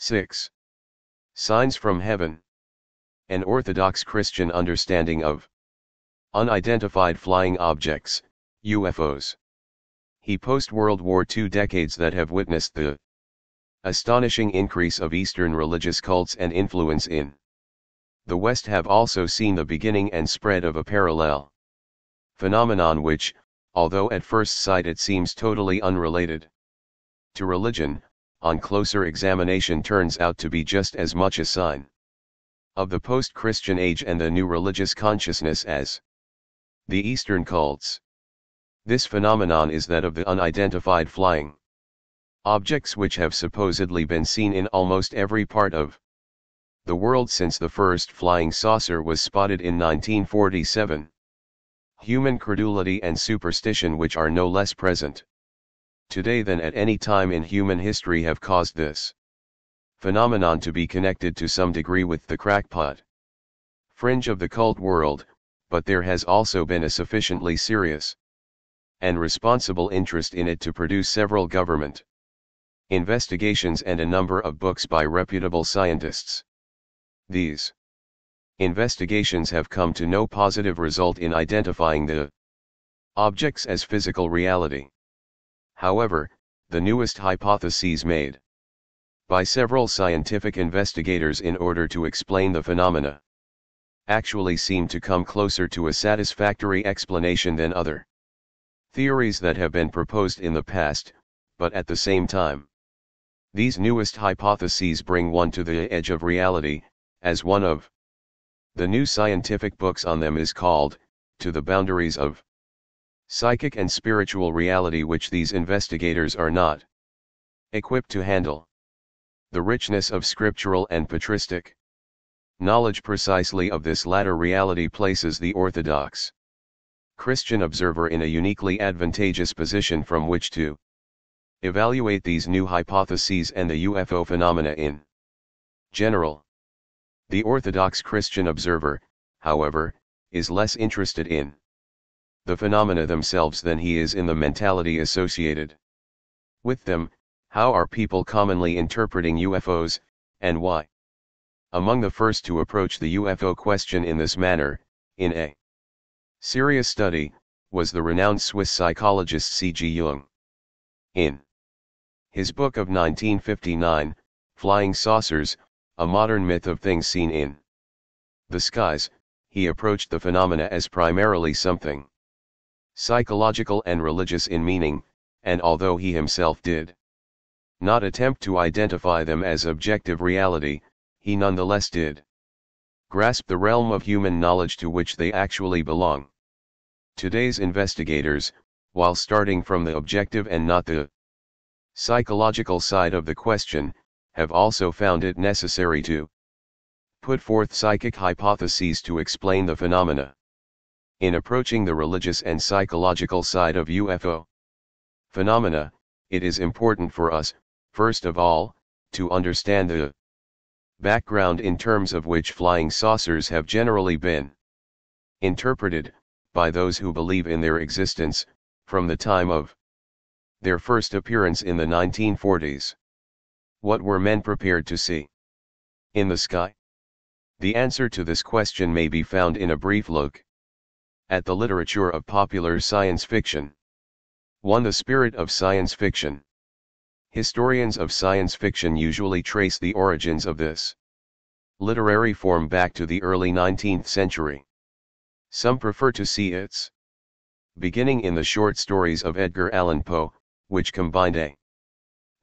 6. Signs from Heaven. An Orthodox Christian understanding of unidentified flying objects, UFOs. He post-World War II decades that have witnessed the astonishing increase of Eastern religious cults and influence in the West have also seen the beginning and spread of a parallel phenomenon which, although at first sight it seems totally unrelated to religion, on closer examination turns out to be just as much a sign of the post-Christian age and the new religious consciousness as the Eastern cults. This phenomenon is that of the unidentified flying objects which have supposedly been seen in almost every part of the world since the first flying saucer was spotted in 1947. Human credulity and superstition, which are no less present today than at any time in human history, have caused this phenomenon to be connected to some degree with the crackpot fringe of the cult world, but there has also been a sufficiently serious and responsible interest in it to produce several government investigations and a number of books by reputable scientists. These investigations have come to no positive result in identifying the objects as physical reality. However, the newest hypotheses made by several scientific investigators in order to explain the phenomena actually seem to come closer to a satisfactory explanation than other theories that have been proposed in the past, but at the same time, these newest hypotheses bring one to the edge of reality, as one of the new scientific books on them is called, To the Boundaries of Psychic and Spiritual Reality, which these investigators are not equipped to handle. The richness of scriptural and patristic knowledge precisely of this latter reality places the Orthodox Christian observer in a uniquely advantageous position from which to evaluate these new hypotheses and the UFO phenomena in general. The Orthodox Christian observer, however, is less interested in the phenomena themselves than he is in the mentality associated with them. How are people commonly interpreting UFOs, and why? Among the first to approach the UFO question in this manner, in a serious study, was the renowned Swiss psychologist C.G. Jung. In his book of 1959, Flying Saucers, A Modern Myth of Things Seen in the Skies, he approached the phenomena as primarily something psychological and religious in meaning, and although he himself did not attempt to identify them as objective reality, he nonetheless did grasp the realm of human knowledge to which they actually belong. Today's investigators, while starting from the objective and not the psychological side of the question, have also found it necessary to put forth psychic hypotheses to explain the phenomena. In approaching the religious and psychological side of UFO phenomena, it is important for us, first of all, to understand the background in terms of which flying saucers have generally been interpreted, by those who believe in their existence, from the time of their first appearance in the 1940s. What were men prepared to see in the sky? The answer to this question may be found in a brief look at the literature of popular science fiction. 1. The spirit of science fiction. Historians of science fiction usually trace the origins of this literary form back to the early 19th century. Some prefer to see its beginning in the short stories of Edgar Allan Poe, which combined a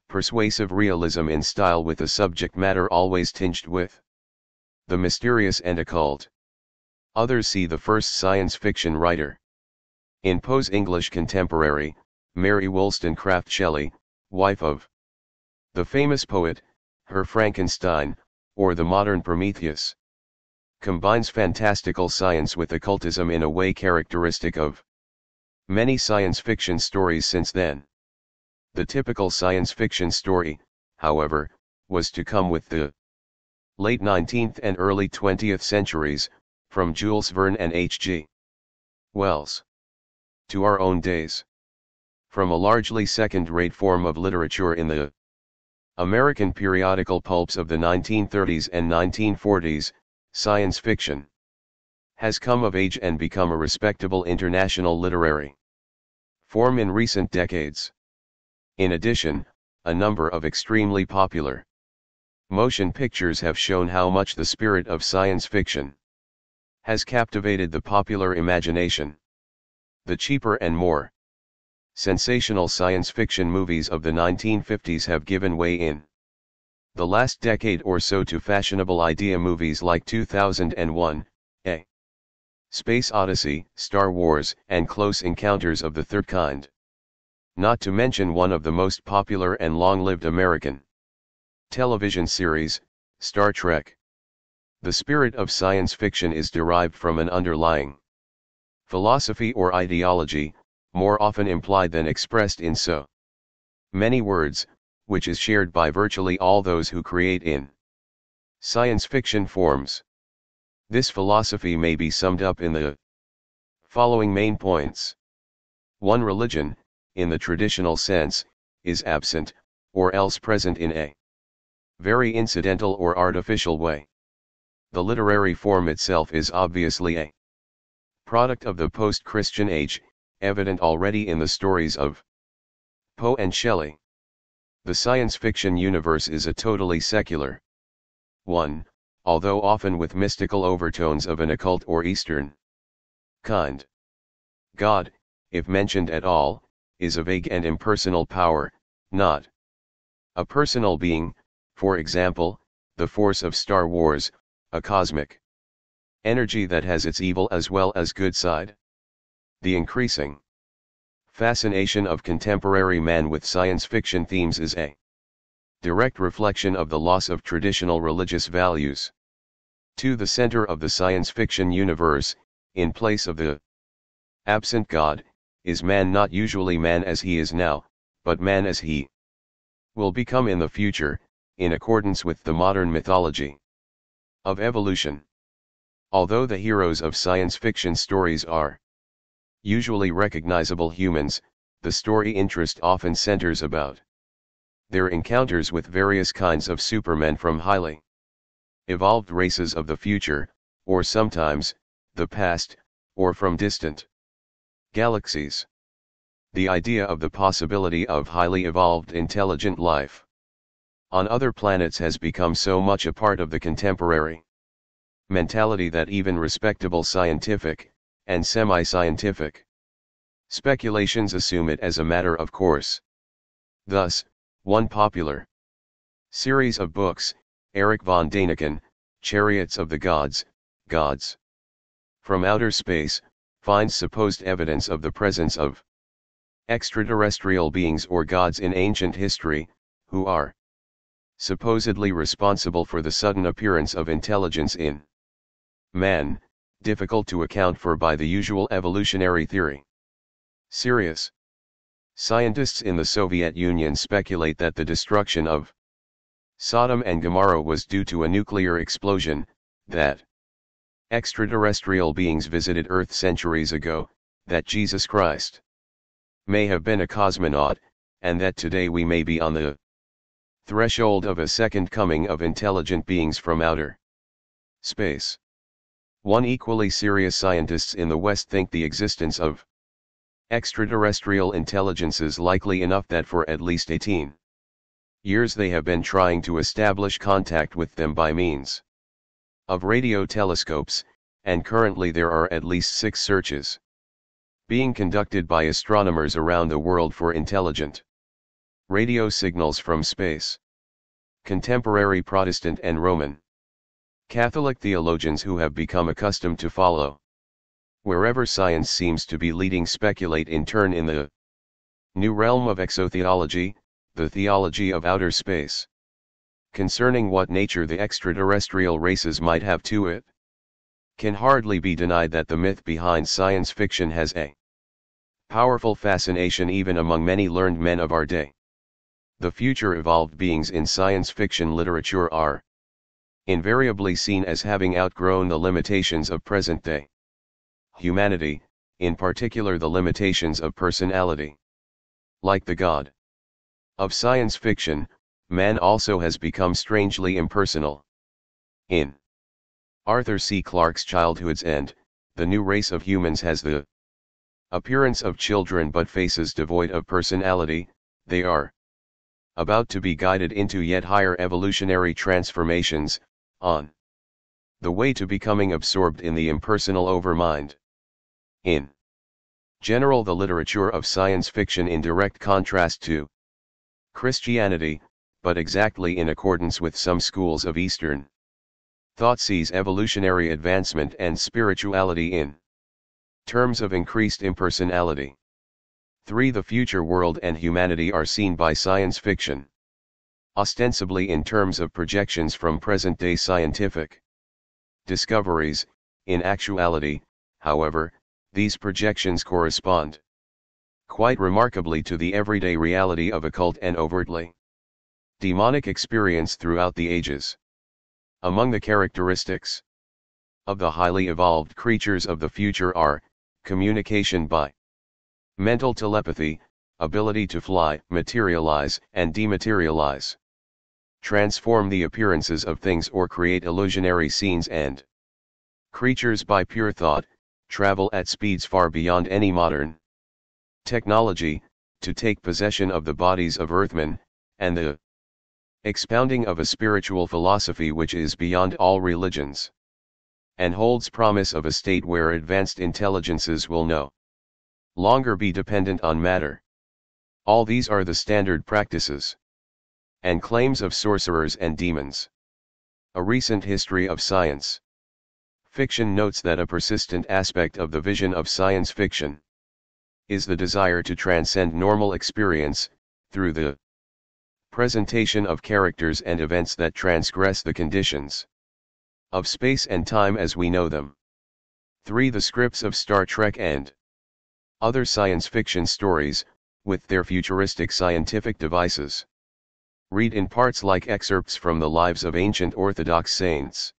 persuasive realism in style with a subject matter always tinged with the mysterious and occult. Others see the first science fiction writer in Poe's English contemporary, Mary Wollstonecraft Shelley, wife of the famous poet. Her Frankenstein, or the modern Prometheus, combines fantastical science with occultism in a way characteristic of many science fiction stories since then. The typical science fiction story, however, was to come with the late 19th and early 20th centuries, from Jules Verne and H.G. Wells to our own days. From a largely second-rate form of literature in the American periodical pulps of the 1930s and 1940s, science fiction has come of age and become a respectable international literary form in recent decades. In addition, a number of extremely popular motion pictures have shown how much the spirit of science fiction has captivated the popular imagination. The cheaper and more sensational science fiction movies of the 1950s have given way in the last decade or so to fashionable idea movies like 2001, A Space Odyssey, Star Wars, and Close Encounters of the Third Kind. Not to mention one of the most popular and long-lived American television series, Star Trek. The spirit of science fiction is derived from an underlying philosophy or ideology, more often implied than expressed in so many words, which is shared by virtually all those who create in science fiction forms. This philosophy may be summed up in the following main points. 1. Religion, in the traditional sense, is absent, or else present in a very incidental or artificial way. The literary form itself is obviously a product of the post-Christian age, evident already in the stories of Poe and Shelley. The science fiction universe is a totally secular one, although often with mystical overtones of an occult or Eastern kind. God, if mentioned at all, is a vague and impersonal power, not a personal being, for example, the Force of Star Wars, a cosmic energy that has its evil as well as good side. The increasing fascination of contemporary man with science fiction themes is a direct reflection of the loss of traditional religious values. To the center of the science fiction universe, in place of the absent God, is man, not usually man as he is now, but man as he will become in the future, in accordance with the modern mythology of evolution. Although the heroes of science fiction stories are usually recognizable humans, the story interest often centers about their encounters with various kinds of supermen from highly evolved races of the future, or sometimes, the past, or from distant galaxies. The idea of the possibility of highly evolved intelligent life on other planets has become so much a part of the contemporary mentality that even respectable scientific and semi-scientific speculations assume it as a matter of course. Thus, one popular series of books, Erich von Däniken, Chariots of the Gods, Gods from Outer Space, finds supposed evidence of the presence of extraterrestrial beings or gods in ancient history, who are supposedly responsible for the sudden appearance of intelligence in man, difficult to account for by the usual evolutionary theory. Serious scientists in the Soviet Union speculate that the destruction of Sodom and Gomorrah was due to a nuclear explosion, that extraterrestrial beings visited Earth centuries ago, that Jesus Christ may have been a cosmonaut, and that today we may be on the threshold of a second coming of intelligent beings from outer space. One equally serious scientists in the West think the existence of extraterrestrial intelligences likely enough that for at least 18 years they have been trying to establish contact with them by means of radio telescopes, and currently there are at least 6 searches being conducted by astronomers around the world for intelligent radio signals from space. Contemporary Protestant and Roman Catholic theologians who have become accustomed to follow wherever science seems to be leading speculate in turn in the new realm of exotheology, the theology of outer space. Concerning what nature the extraterrestrial races might have to it, can hardly be denied that the myth behind science fiction has a powerful fascination even among many learned men of our day. The future evolved beings in science fiction literature are invariably seen as having outgrown the limitations of present-day humanity, in particular the limitations of personality. Like the god of science fiction, man also has become strangely impersonal. In Arthur C. Clarke's Childhood's End, the new race of humans has the appearance of children but faces devoid of personality. They are about to be guided into yet higher evolutionary transformations, on the way to becoming absorbed in the impersonal overmind. In general, the literature of science fiction, in direct contrast to Christianity, but exactly in accordance with some schools of Eastern thought, sees evolutionary advancement and spirituality in terms of increased impersonality. 3. The future world and humanity are seen by science fiction ostensibly in terms of projections from present-day scientific discoveries. In actuality, however, these projections correspond quite remarkably to the everyday reality of occult and overtly demonic experience throughout the ages. Among the characteristics of the highly evolved creatures of the future are communication by mental telepathy, ability to fly, materialize and dematerialize, transform the appearances of things or create illusionary scenes, and creatures by pure thought, travel at speeds far beyond any modern technology, to take possession of the bodies of earthmen, and the expounding of a spiritual philosophy which is beyond all religions, and holds promise of a state where advanced intelligences will no longer be dependent on matter. All these are the standard practices and claims of sorcerers and demons. A recent history of science fiction notes that a persistent aspect of the vision of science fiction is the desire to transcend normal experience, through the presentation of characters and events that transgress the conditions of space and time as we know them. 3. The scripts of Star Trek and other science fiction stories, with their futuristic scientific devices, read in parts like excerpts from the lives of ancient Orthodox saints,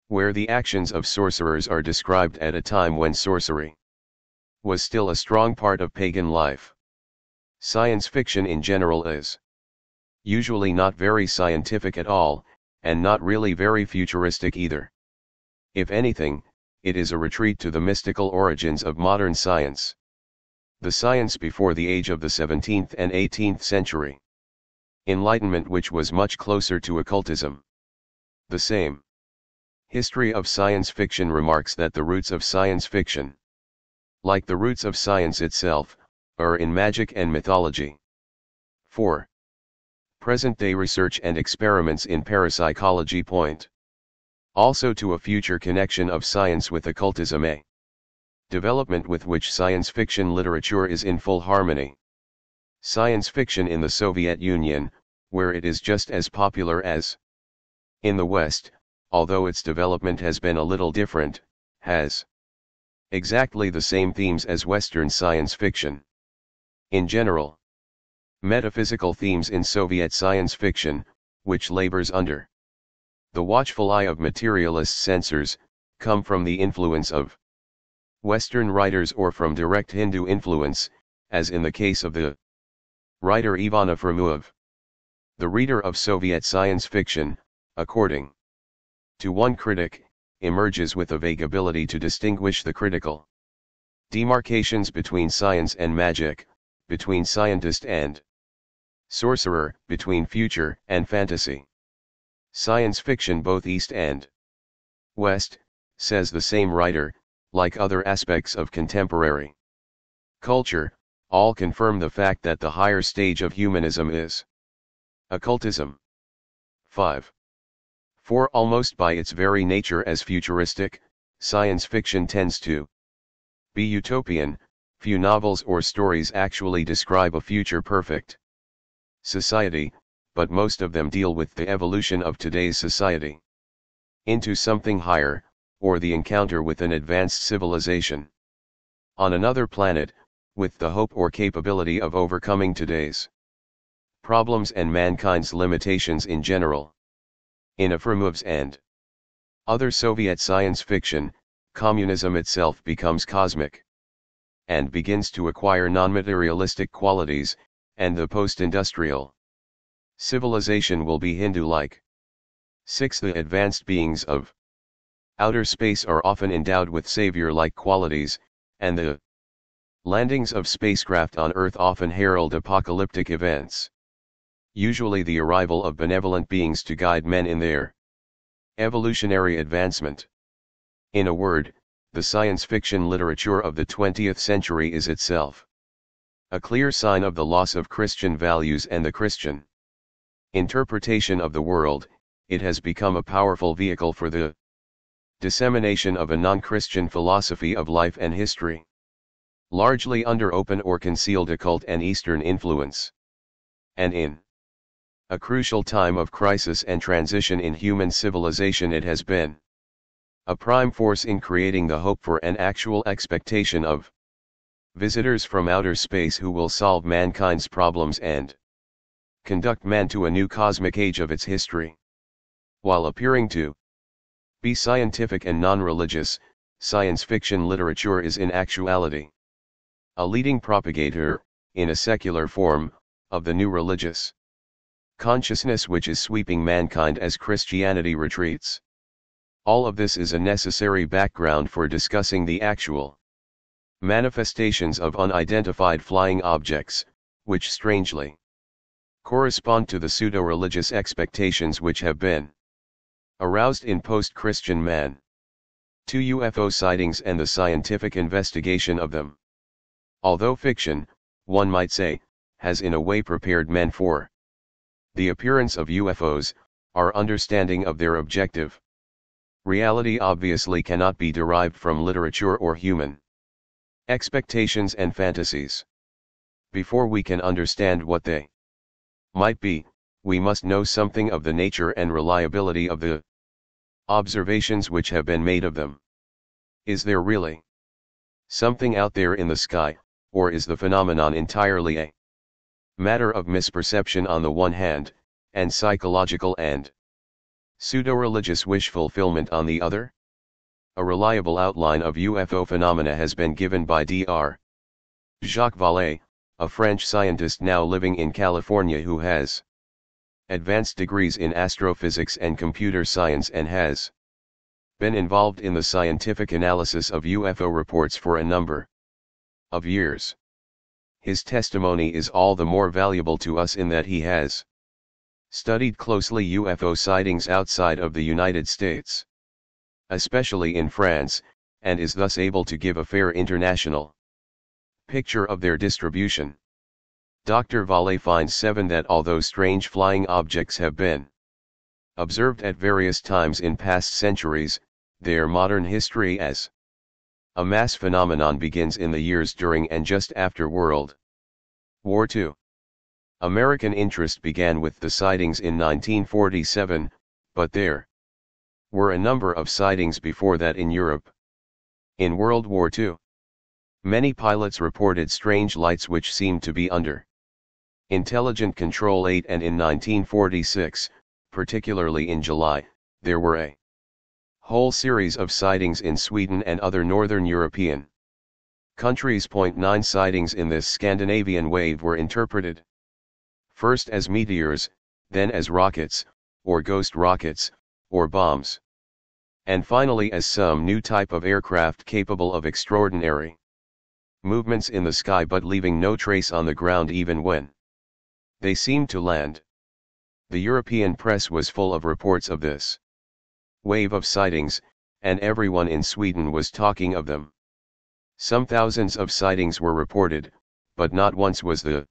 where the actions of sorcerers are described at a time when sorcery was still a strong part of pagan life. Science fiction in general is usually not very scientific at all, and not really very futuristic either. If anything, it is a retreat to the mystical origins of modern science, the science before the age of the 17th and 18th century Enlightenment, which was much closer to occultism. The same history of science fiction remarks that the roots of science fiction, like the roots of science itself, are in magic and mythology. 4. Present-day research and experiments in parapsychology point also to a future connection of science with occultism, a development with which science fiction literature is in full harmony. Science fiction in the Soviet Union, where it is just as popular as in the West, although its development has been a little different, has exactly the same themes as Western science fiction. In general, metaphysical themes in Soviet science fiction, which labors under the watchful eye of materialist censors, come from the influence of Western writers or from direct Hindu influence, as in the case of the writer Ivana Frumov. The reader of Soviet science fiction, according to one critic, emerges with a vague ability to distinguish the critical demarcations between science and magic, between scientist and sorcerer, between future and fantasy. Science fiction both East and West, says the same writer, like other aspects of contemporary culture, all confirm the fact that the higher stage of humanism is occultism. 5. For almost by its very nature as futuristic, science fiction tends to be utopian. Few novels or stories actually describe a future perfect society, but most of them deal with the evolution of today's society into something higher, or the encounter with an advanced civilization on another planet, with the hope or capability of overcoming today's problems and mankind's limitations in general. In Afromov's and other Soviet science fiction, communism itself becomes cosmic and begins to acquire non-materialistic qualities, and the post-industrial Civilization will be Hindu-like. 6. The advanced beings of outer space are often endowed with savior-like qualities, and the landings of spacecraft on Earth often herald apocalyptic events. Usually the arrival of benevolent beings to guide men in their evolutionary advancement. In a word, the science fiction literature of the 20th century is itself a clear sign of the loss of Christian values and the Christian interpretation of the world. It has become a powerful vehicle for the dissemination of a non-Christian philosophy of life and history, largely under open or concealed occult and Eastern influence. And in a crucial time of crisis and transition in human civilization, it has been a prime force in creating the hope for an actual expectation of visitors from outer space who will solve mankind's problems and conduct man to a new cosmic age of its history. While appearing to be scientific and non-religious, science fiction literature is in actuality a leading propagator, in a secular form, of the new religious consciousness which is sweeping mankind as Christianity retreats. All of this is a necessary background for discussing the actual manifestations of unidentified flying objects, which strangely correspond to the pseudo-religious expectations which have been aroused in post-Christian man. 2. UFO sightings and the scientific investigation of them. Although fiction, one might say, has in a way prepared men for the appearance of UFOs, our understanding of their objective reality obviously cannot be derived from literature or human expectations and fantasies. Before we can understand what they might be, we must know something of the nature and reliability of the observations which have been made of them. Is there really something out there in the sky, or is the phenomenon entirely a matter of misperception on the one hand, and psychological and pseudo-religious wish fulfillment on the other? A reliable outline of UFO phenomena has been given by Dr. Jacques Vallée, a French scientist now living in California who has advanced degrees in astrophysics and computer science and has been involved in the scientific analysis of UFO reports for a number of years. His testimony is all the more valuable to us in that he has studied closely UFO sightings outside of the United States, especially in France, and is thus able to give a fair international picture of their distribution. Dr. Vallée finds 7 that although strange flying objects have been observed at various times in past centuries, their modern history as a mass phenomenon begins in the years during and just after World War II. American interest began with the sightings in 1947, but there were a number of sightings before that in Europe. In World War II, many pilots reported strange lights which seemed to be under intelligent control. And in 1946, particularly in July, there were a whole series of sightings in Sweden and other northern European countries. 9 sightings in this Scandinavian wave were interpreted first as meteors, then as rockets, or ghost rockets, or bombs, and finally as some new type of aircraft capable of extraordinary movements in the sky but leaving no trace on the ground even when they seemed to land. The European press was full of reports of this wave of sightings, and everyone in Sweden was talking of them. Some thousands of sightings were reported, but not once was the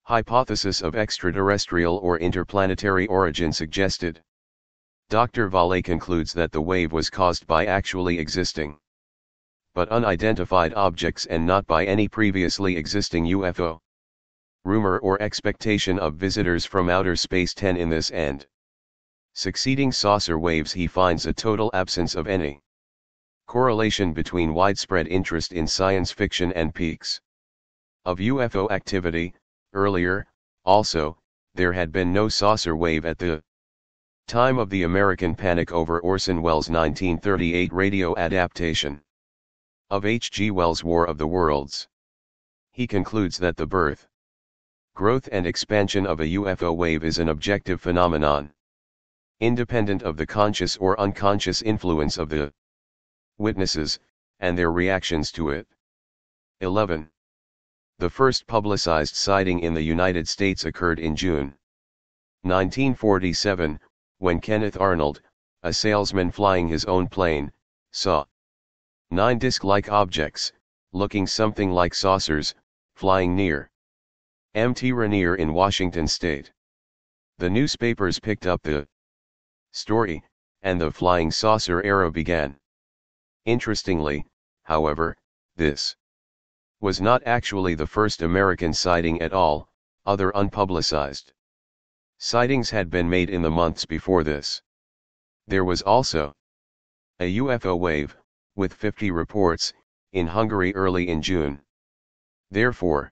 hypothesis of extraterrestrial or interplanetary origin suggested. Dr. Vallée concludes that the wave was caused by actually existing but unidentified objects and not by any previously existing UFO rumor or expectation of visitors from outer space. 10 In this and succeeding saucer waves he finds a total absence of any correlation between widespread interest in science fiction and peaks of UFO activity. Earlier, also, there had been no saucer wave at the time of the American panic over Orson Welles' 1938 radio adaptation of H. G. Wells' War of the Worlds. He concludes that the birth Growth and expansion of a UFO wave is an objective phenomenon, independent of the conscious or unconscious influence of the witnesses, and their reactions to it. 11. The first publicized sighting in the United States occurred in June 1947, when Kenneth Arnold, a salesman flying his own plane, saw 9 disc-like objects, looking something like saucers, flying near Mt. Rainier in Washington state. The newspapers picked up the story, and the flying saucer era began. Interestingly, however, this was not actually the first American sighting at all. Other unpublicized sightings had been made in the months before this. There was also a UFO wave, with 50 reports, in Hungary early in June. Therefore,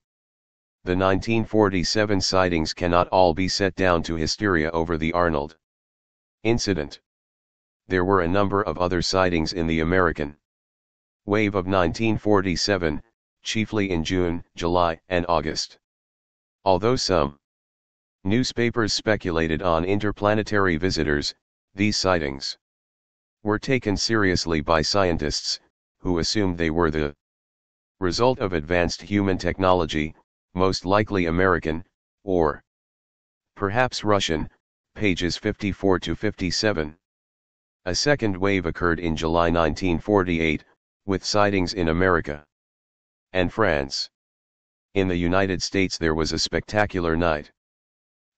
the 1947 sightings cannot all be set down to hysteria over the Arnold incident. There were a number of other sightings in the American wave of 1947, chiefly in June, July, and August. Although some newspapers speculated on interplanetary visitors, these sightings were taken seriously by scientists, who assumed they were the result of advanced human technology, most likely American, or perhaps Russian, pages 54 to 57. A second wave occurred in July 1948, with sightings in America and France. In the United States there was a spectacular night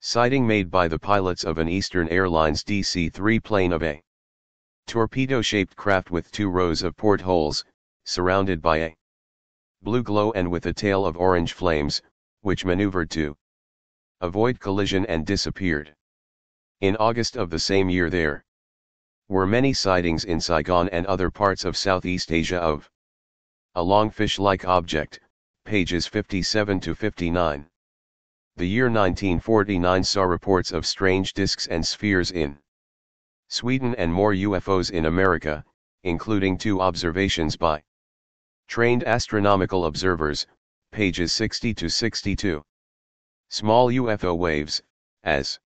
sighting made by the pilots of an Eastern Airlines DC-3 plane of a torpedo-shaped craft with 2 rows of portholes, surrounded by a blue glow and with a tail of orange flames, which maneuvered to avoid collision and disappeared. In August of the same year there were many sightings in Saigon and other parts of Southeast Asia of a long fish-like object, pages 57 to 59. The year 1949 saw reports of strange disks and spheres in Sweden and more UFOs in America, including 2 observations by trained astronomical observers, pages 60 to 62. Small UFO waves, as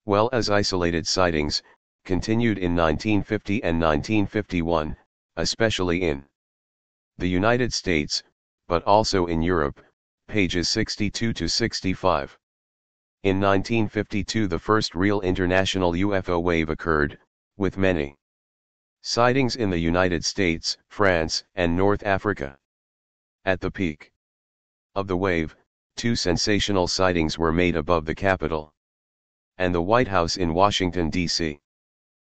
well as isolated sightings, continued in 1950 and 1951, especially in the United States, but also in Europe, pages 62 to 65. In 1952 the first real international UFO wave occurred, with many sightings in the United States, France, and North Africa. At the peak of the wave, 2 sensational sightings were made above the Capitol and the White House in Washington, D.C.,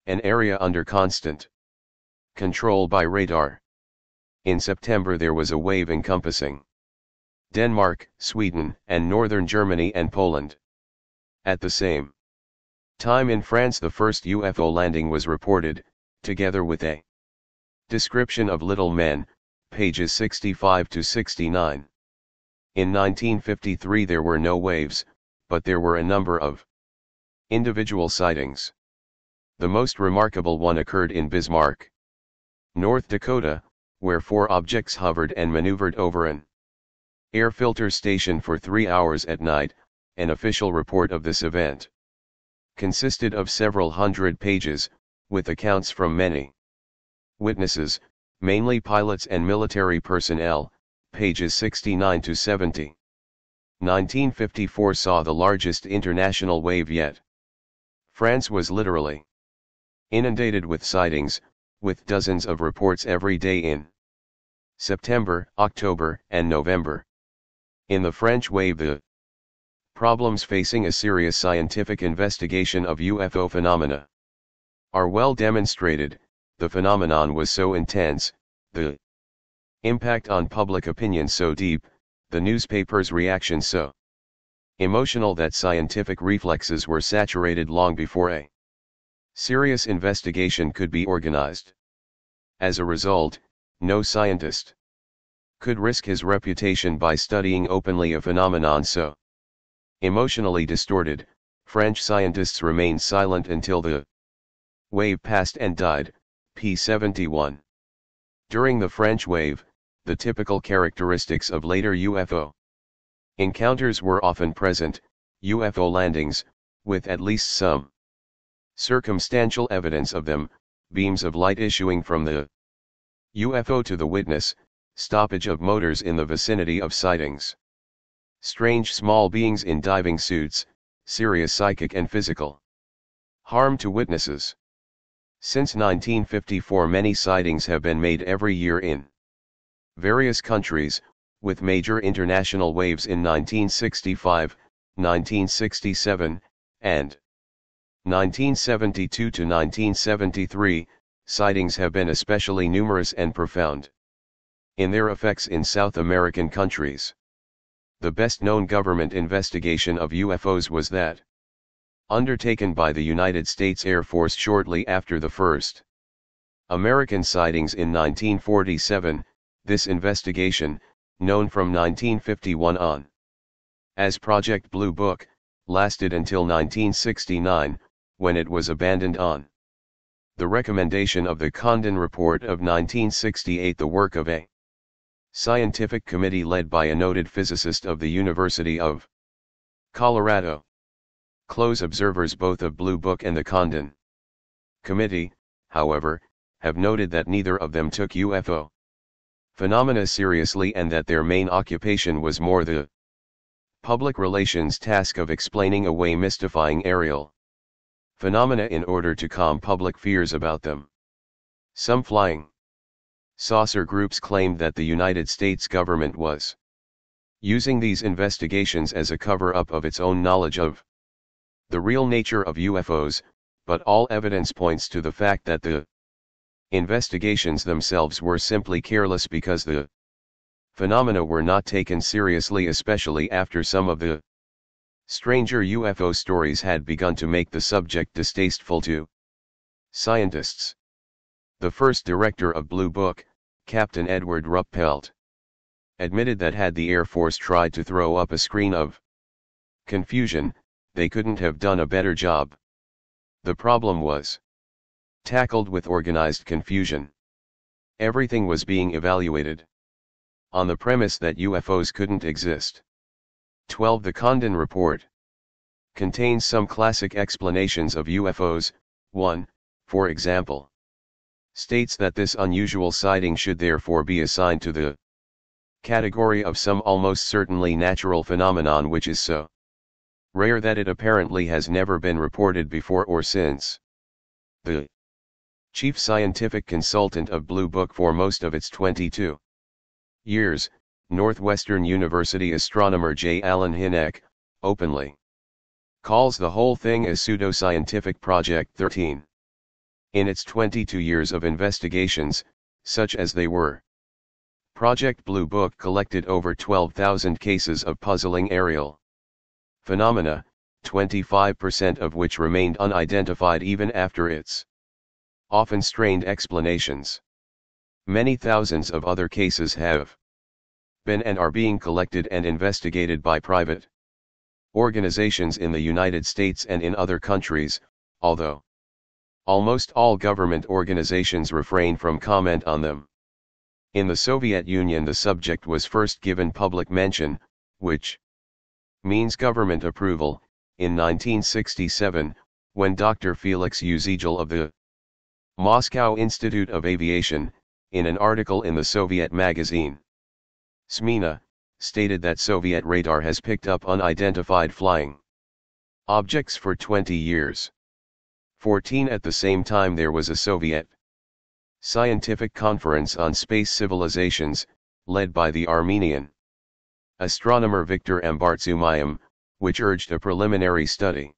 an area under constant control by radar. In September there was a wave encompassing Denmark, Sweden, and northern Germany and Poland. At the same time in France the first UFO landing was reported, together with a description of little men, pages 65 to 69. In 1953 there were no waves, but there were a number of individual sightings. The most remarkable one occurred in Bismarck, North Dakota, where 4 objects hovered and maneuvered over an air filter station for 3 hours at night. An official report of this event consisted of several hundred pages, with accounts from many witnesses, mainly pilots and military personnel, pages 69 to 70. 1954 saw the largest international wave yet. France was literally inundated with sightings, with dozens of reports every day in September, October, and November. In the French wave the problems facing a serious scientific investigation of UFO phenomena are well demonstrated. The phenomenon was so intense, the impact on public opinion so deep, the newspapers' reaction so emotional that scientific reflexes were saturated long before a serious investigation could be organized. As a result, no scientist could risk his reputation by studying openly a phenomenon so emotionally distorted. French scientists remained silent until the wave passed and died, p. 71. During the French wave, the typical characteristics of later UFO Encounters were often present, UFO landings, with at least some circumstantial evidence of them, beams of light issuing from the UFO to the witness, stoppage of motors in the vicinity of sightings. Strange small beings in diving suits, serious psychic and physical harm to witnesses. Since 1954 many sightings have been made every year in various countries, with major international waves in 1965, 1967, and 1972 to 1973, sightings have been especially numerous and profound in their effects in South American countries. The best-known government investigation of UFOs was that undertaken by the United States Air Force shortly after the first American sightings in 1947. This investigation, known from 1951 on as Project Blue Book, lasted until 1969, when it was abandoned on the recommendation of the Condon Report of 1968, the work of a scientific committee led by a noted physicist of the University of Colorado. Close observers both of Blue Book and the Condon Committee, however, have noted that neither of them took UFO phenomena seriously and that their main occupation was more the public relations task of explaining away mystifying aerial phenomena in order to calm public fears about them. Some flying saucer groups claimed that the United States government was using these investigations as a cover-up of its own knowledge of the real nature of UFOs, but all evidence points to the fact that the investigations themselves were simply careless because the phenomena were not taken seriously, especially after some of the stranger UFO stories had begun to make the subject distasteful to scientists. The first director of Blue Book, Captain Edward Ruppelt, admitted that had the Air Force tried to throw up a screen of confusion, they couldn't have done a better job. The problem was tackled with organized confusion. Everything was being evaluated on the premise that UFOs couldn't exist. 12. The Condon Report contains some classic explanations of UFOs. 1, for example, states that this unusual sighting should therefore be assigned to the category of some almost certainly natural phenomenon which is so rare that it apparently has never been reported before or since. The chief scientific consultant of Blue Book for most of its 22 years, Northwestern University astronomer J. Allen Hynek, openly calls the whole thing a pseudo-scientific Project 13. In its 22 years of investigations, such as they were, Project Blue Book collected over 12,000 cases of puzzling aerial phenomena, 25% of which remained unidentified even after its often strained explanations. Many thousands of other cases have been and are being collected and investigated by private organizations in the United States and in other countries, although almost all government organizations refrain from comment on them. In the Soviet Union the subject was first given public mention, which means government approval, in 1967, when Dr. Felix Uzigel of the Moscow Institute of Aviation, in an article in the Soviet magazine Smena, stated that Soviet radar has picked up unidentified flying objects for 20 years. 14. At the same time there was a Soviet scientific conference on space civilizations, led by the Armenian astronomer Viktor Ambartsumayam, which urged a preliminary study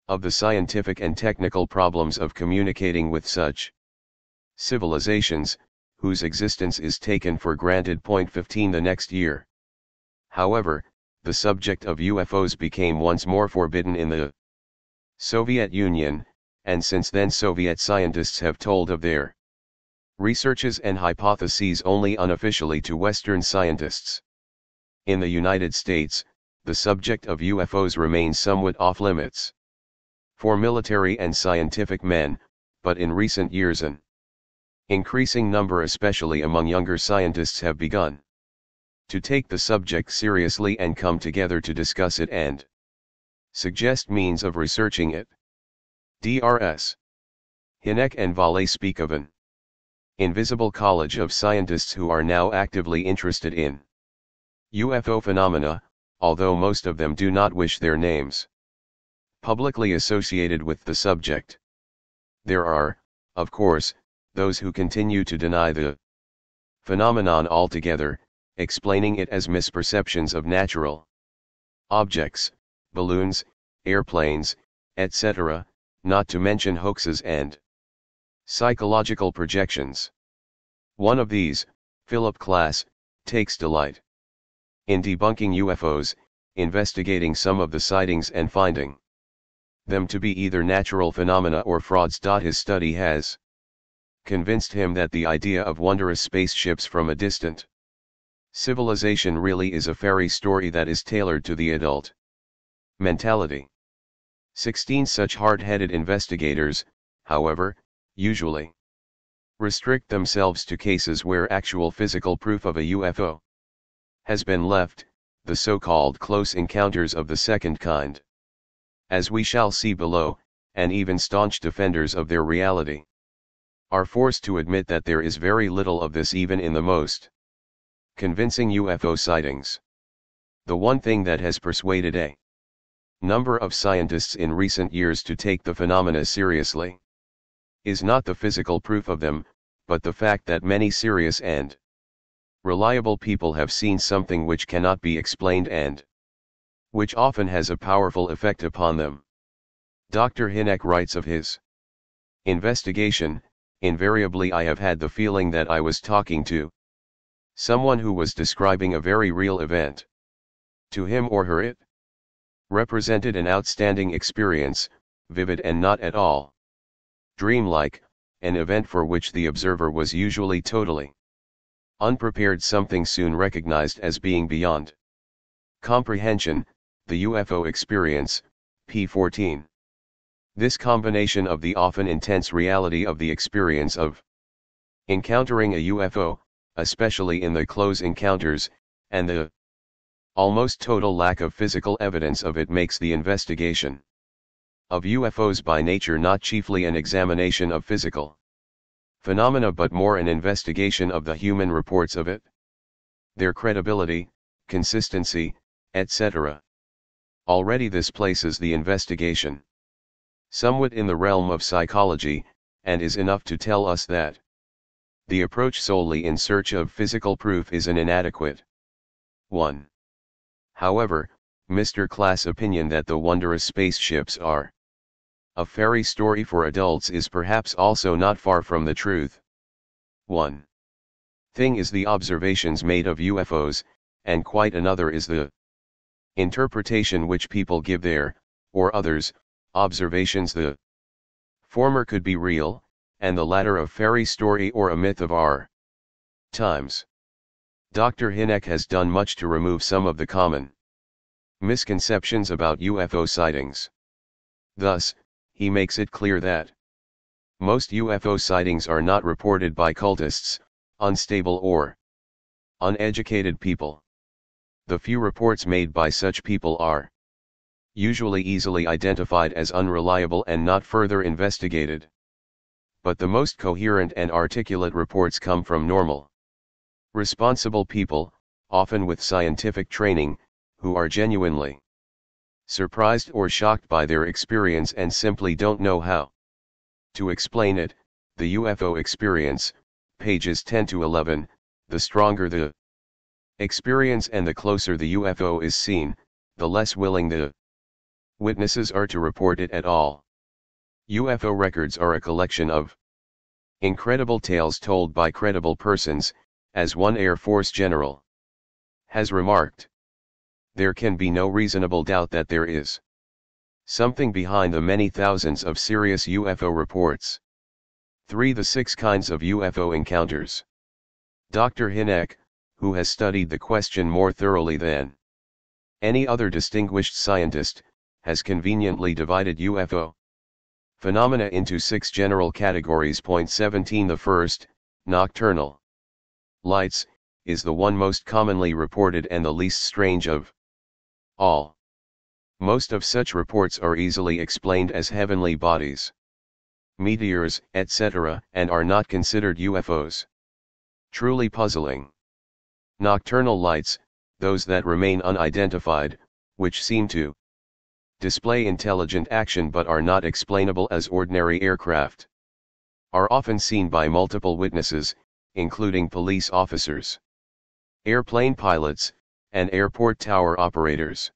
of the scientific and technical problems of communicating with such civilizations, whose existence is taken for granted. 15. The next year, however, the subject of UFOs became once more forbidden in the Soviet Union, and since then Soviet scientists have told of their researches and hypotheses only unofficially to Western scientists. In the United States, the subject of UFOs remains somewhat off limits for military and scientific men, but in recent years an increasing number, especially among younger scientists, have begun to take the subject seriously and come together to discuss it and suggest means of researching it. Drs. Hinek and Vallée speak of an invisible college of scientists who are now actively interested in UFO phenomena, although most of them do not wish their names publicly associated with the subject. There are, of course, those who continue to deny the phenomenon altogether, explaining it as misperceptions of natural objects, balloons, airplanes, etc., not to mention hoaxes and psychological projections. One of these, Philip Klass, takes delight in debunking UFOs, investigating some of the sightings and finding them to be either natural phenomena or frauds. His study has convinced him that the idea of wondrous spaceships from a distant civilization really is a fairy story that is tailored to the adult mentality. 16 such hard-headed investigators, however, usually restrict themselves to cases where actual physical proof of a UFO has been left, the so-called close encounters of the second kind. As we shall see below, and even staunch defenders of their reality are forced to admit that there is very little of this even in the most convincing UFO sightings. The one thing that has persuaded a number of scientists in recent years to take the phenomena seriously is not the physical proof of them, but the fact that many serious and reliable people have seen something which cannot be explained and which often has a powerful effect upon them. Dr. Hinek writes of his investigation, invariably I have had the feeling that I was talking to someone who was describing a very real event. To him or her it represented an outstanding experience, vivid and not at all dreamlike, an event for which the observer was usually totally unprepared, something soon recognized as being beyond comprehension, the UFO experience, p. 14. This combination of the often intense reality of the experience of encountering a UFO, especially in the close encounters, and the almost total lack of physical evidence of it makes the investigation of UFOs by nature not chiefly an examination of physical phenomena but more an investigation of the human reports of it, their credibility, consistency, etc. Already this places the investigation somewhat in the realm of psychology, and is enough to tell us that the approach solely in search of physical proof is an inadequate one. However, Mr. Klass' opinion that the wondrous spaceships are a fairy story for adults is perhaps also not far from the truth. One thing is the observations made of UFOs, and quite another is the interpretation which people give their, or others, observations. The former could be real, and the latter a fairy story or a myth of our times. Dr. Hinek has done much to remove some of the common misconceptions about UFO sightings. Thus, he makes it clear that most UFO sightings are not reported by cultists, unstable or uneducated people. The few reports made by such people are usually easily identified as unreliable and not further investigated. But the most coherent and articulate reports come from normal, responsible people, often with scientific training, who are genuinely surprised or shocked by their experience and simply don't know how to explain it. The UFO experience, pages 10 to 11, the stronger the experience and the closer the UFO is seen, the less willing the witnesses are to report it at all. UFO records are a collection of incredible tales told by credible persons, as one Air Force general has remarked. There can be no reasonable doubt that there is something behind the many thousands of serious UFO reports. 3. The 6 kinds of UFO encounters. Dr. Hinek, who has studied the question more thoroughly than any other distinguished scientist, has conveniently divided UFO phenomena into 6 general categories. Point 17. The first, nocturnal lights, is the one most commonly reported and the least strange of all. Most of such reports are easily explained as heavenly bodies, meteors, etc., and are not considered UFOs. Truly puzzling. Nocturnal lights, those that remain unidentified, which seem to display intelligent action but are not explainable as ordinary aircraft, are often seen by multiple witnesses, including police officers, airplane pilots, and airport tower operators.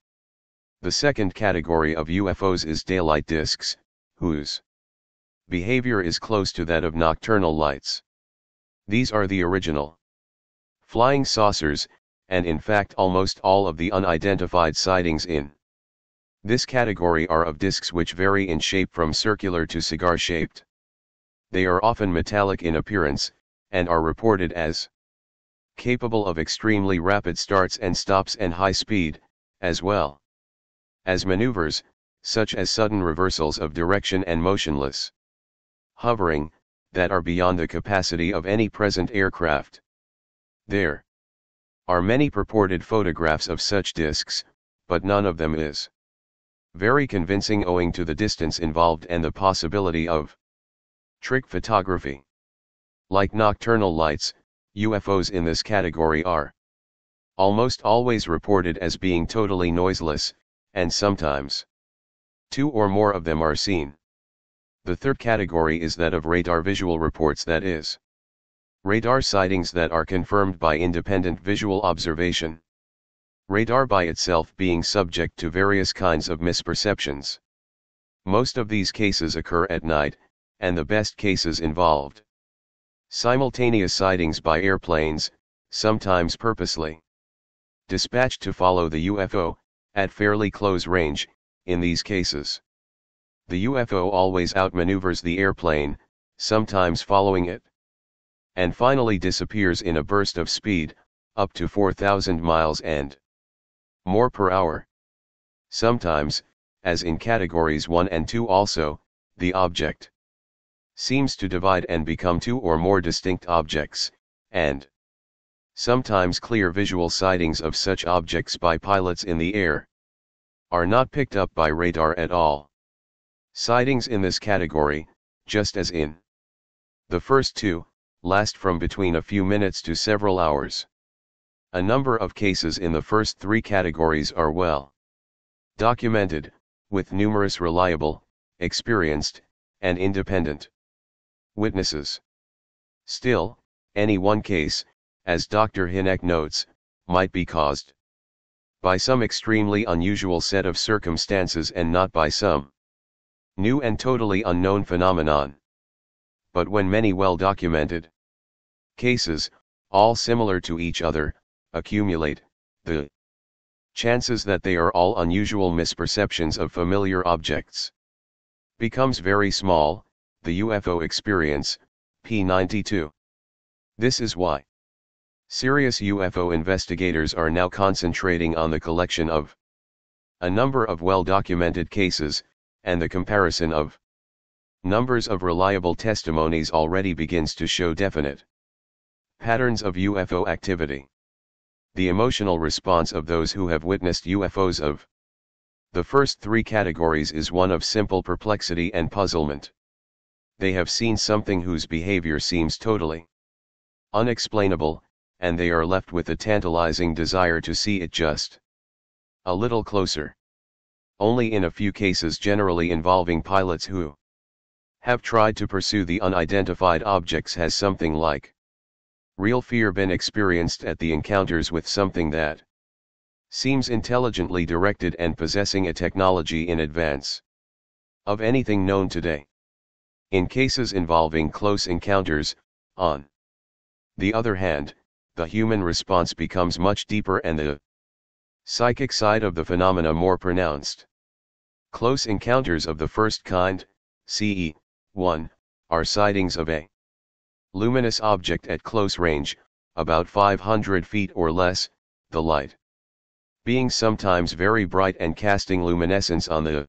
The second category of UFOs is daylight discs, whose behavior is close to that of nocturnal lights. These are the original flying saucers, and in fact almost all of the unidentified sightings in this category are of discs which vary in shape from circular to cigar-shaped. They are often metallic in appearance, and are reported as capable of extremely rapid starts and stops and high speed, as well as maneuvers, such as sudden reversals of direction and motionless hovering, that are beyond the capacity of any present aircraft. There are many purported photographs of such discs, but none of them is very convincing owing to the distance involved and the possibility of trick photography. Like nocturnal lights, UFOs in this category are almost always reported as being totally noiseless, and sometimes two or more of them are seen. The third category is that of radar visual reports, that is, radar sightings that are confirmed by independent visual observation. Radar by itself being subject to various kinds of misperceptions. Most of these cases occur at night, and the best cases involved simultaneous sightings by airplanes, sometimes purposely dispatched to follow the UFO, at fairly close range. In these cases, the UFO always outmaneuvers the airplane, sometimes following it, and finally disappears in a burst of speed, up to 4,000 miles and more per hour. Sometimes, as in categories 1 and 2 also, the object seems to divide and become two or more distinct objects, and sometimes clear visual sightings of such objects by pilots in the air are not picked up by radar at all. Sightings in this category, just as in the first two, last from between a few minutes to several hours. A number of cases in the first three categories are well documented, with numerous reliable, experienced, and independent witnesses. Still, any one case, as Dr. Hinek notes, might be caused by some extremely unusual set of circumstances and not by some new and totally unknown phenomenon. But when many well-documented cases, all similar to each other, accumulate, the chances that they are all unusual misperceptions of familiar objects becomes very small. The UFO experience, p. 92. This is why serious UFO investigators are now concentrating on the collection of a number of well-documented cases, and the comparison of numbers of reliable testimonies already begins to show definite patterns of UFO activity. The emotional response of those who have witnessed UFOs of the first three categories is one of simple perplexity and puzzlement. They have seen something whose behavior seems totally unexplainable, and they are left with a tantalizing desire to see it just a little closer. Only in a few cases, generally involving pilots who have tried to pursue the unidentified objects, has something like real fear been experienced at the encounters with something that seems intelligently directed and possessing a technology in advance of anything known today. In cases involving close encounters, on the other hand, the human response becomes much deeper and the psychic side of the phenomena more pronounced. Close encounters of the first kind, CE 1, are sightings of a luminous object at close range, about 500 feet or less, the light being sometimes very bright and casting luminescence on the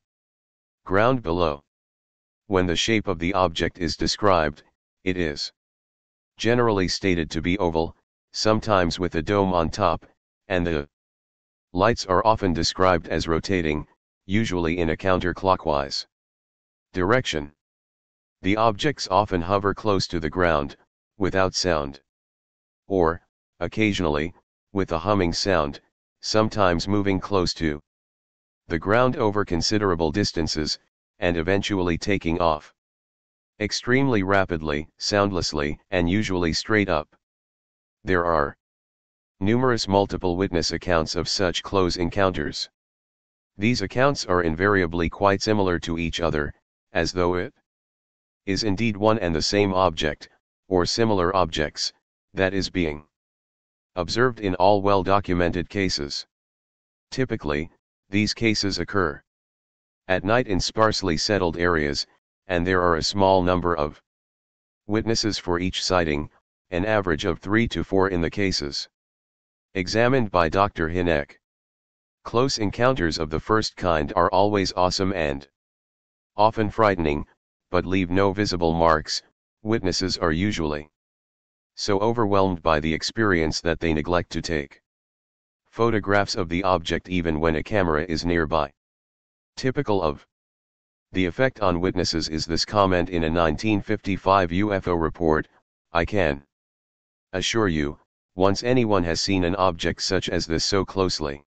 ground below. When the shape of the object is described, it is generally stated to be oval, sometimes with a dome on top, and the lights are often described as rotating, usually in a counterclockwise direction. The objects often hover close to the ground, without sound. Or, occasionally, with a humming sound, sometimes moving close to the ground over considerable distances, and eventually taking off extremely rapidly, soundlessly, and usually straight up. There are numerous multiple witness accounts of such close encounters. These accounts are invariably quite similar to each other, as though it is indeed one and the same object, or similar objects, that is being observed in all well-documented cases. Typically, these cases occur at night in sparsely settled areas, and there are a small number of witnesses for each sighting, an average of 3 to 4 in the cases examined by Dr. Hinek. Close encounters of the first kind are always awesome and often frightening, but leave no visible marks. Witnesses are usually so overwhelmed by the experience that they neglect to take photographs of the object even when a camera is nearby. Typical of the effect on witnesses is this comment in a 1955 UFO report: "I can assure you, once anyone has seen an object such as this so closely,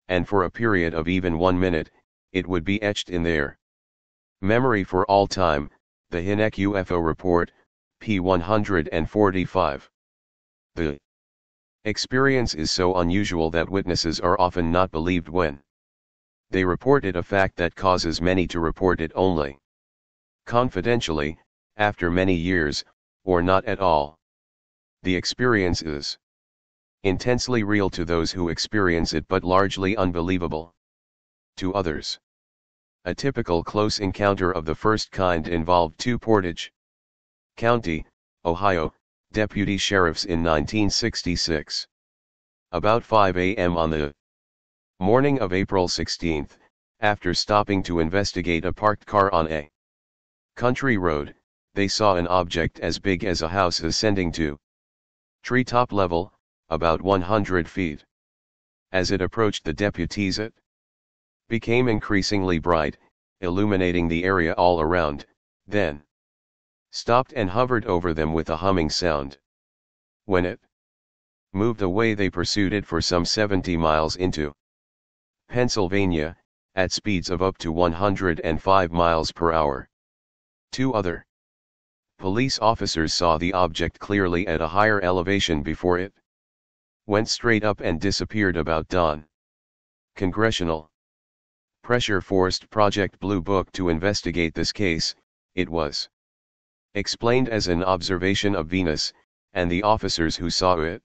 and for a period of even 1 minute, it would be etched in their memory for all time." The Hinek UFO report, p. 145. The experience is so unusual that witnesses are often not believed when they report it, a fact that causes many to report it only confidentially, after many years, or not at all. The experience is intensely real to those who experience it, but largely unbelievable to others. A typical close encounter of the first kind involved two Portage County, Ohio, deputy sheriffs in 1966. About 5 a.m. on the morning of April 16, after stopping to investigate a parked car on a country road, they saw an object as big as a house ascending to treetop level, about 100 feet. As it approached the deputies, it became increasingly bright, illuminating the area all around, then stopped and hovered over them with a humming sound. When it moved away, they pursued it for some 70 miles into Pennsylvania, at speeds of up to 105 miles per hour. Two other police officers saw the object clearly at a higher elevation before it went straight up and disappeared about dawn. Congressional pressure forced Project Blue Book to investigate this case. It was explained as an observation of Venus, and the officers who saw it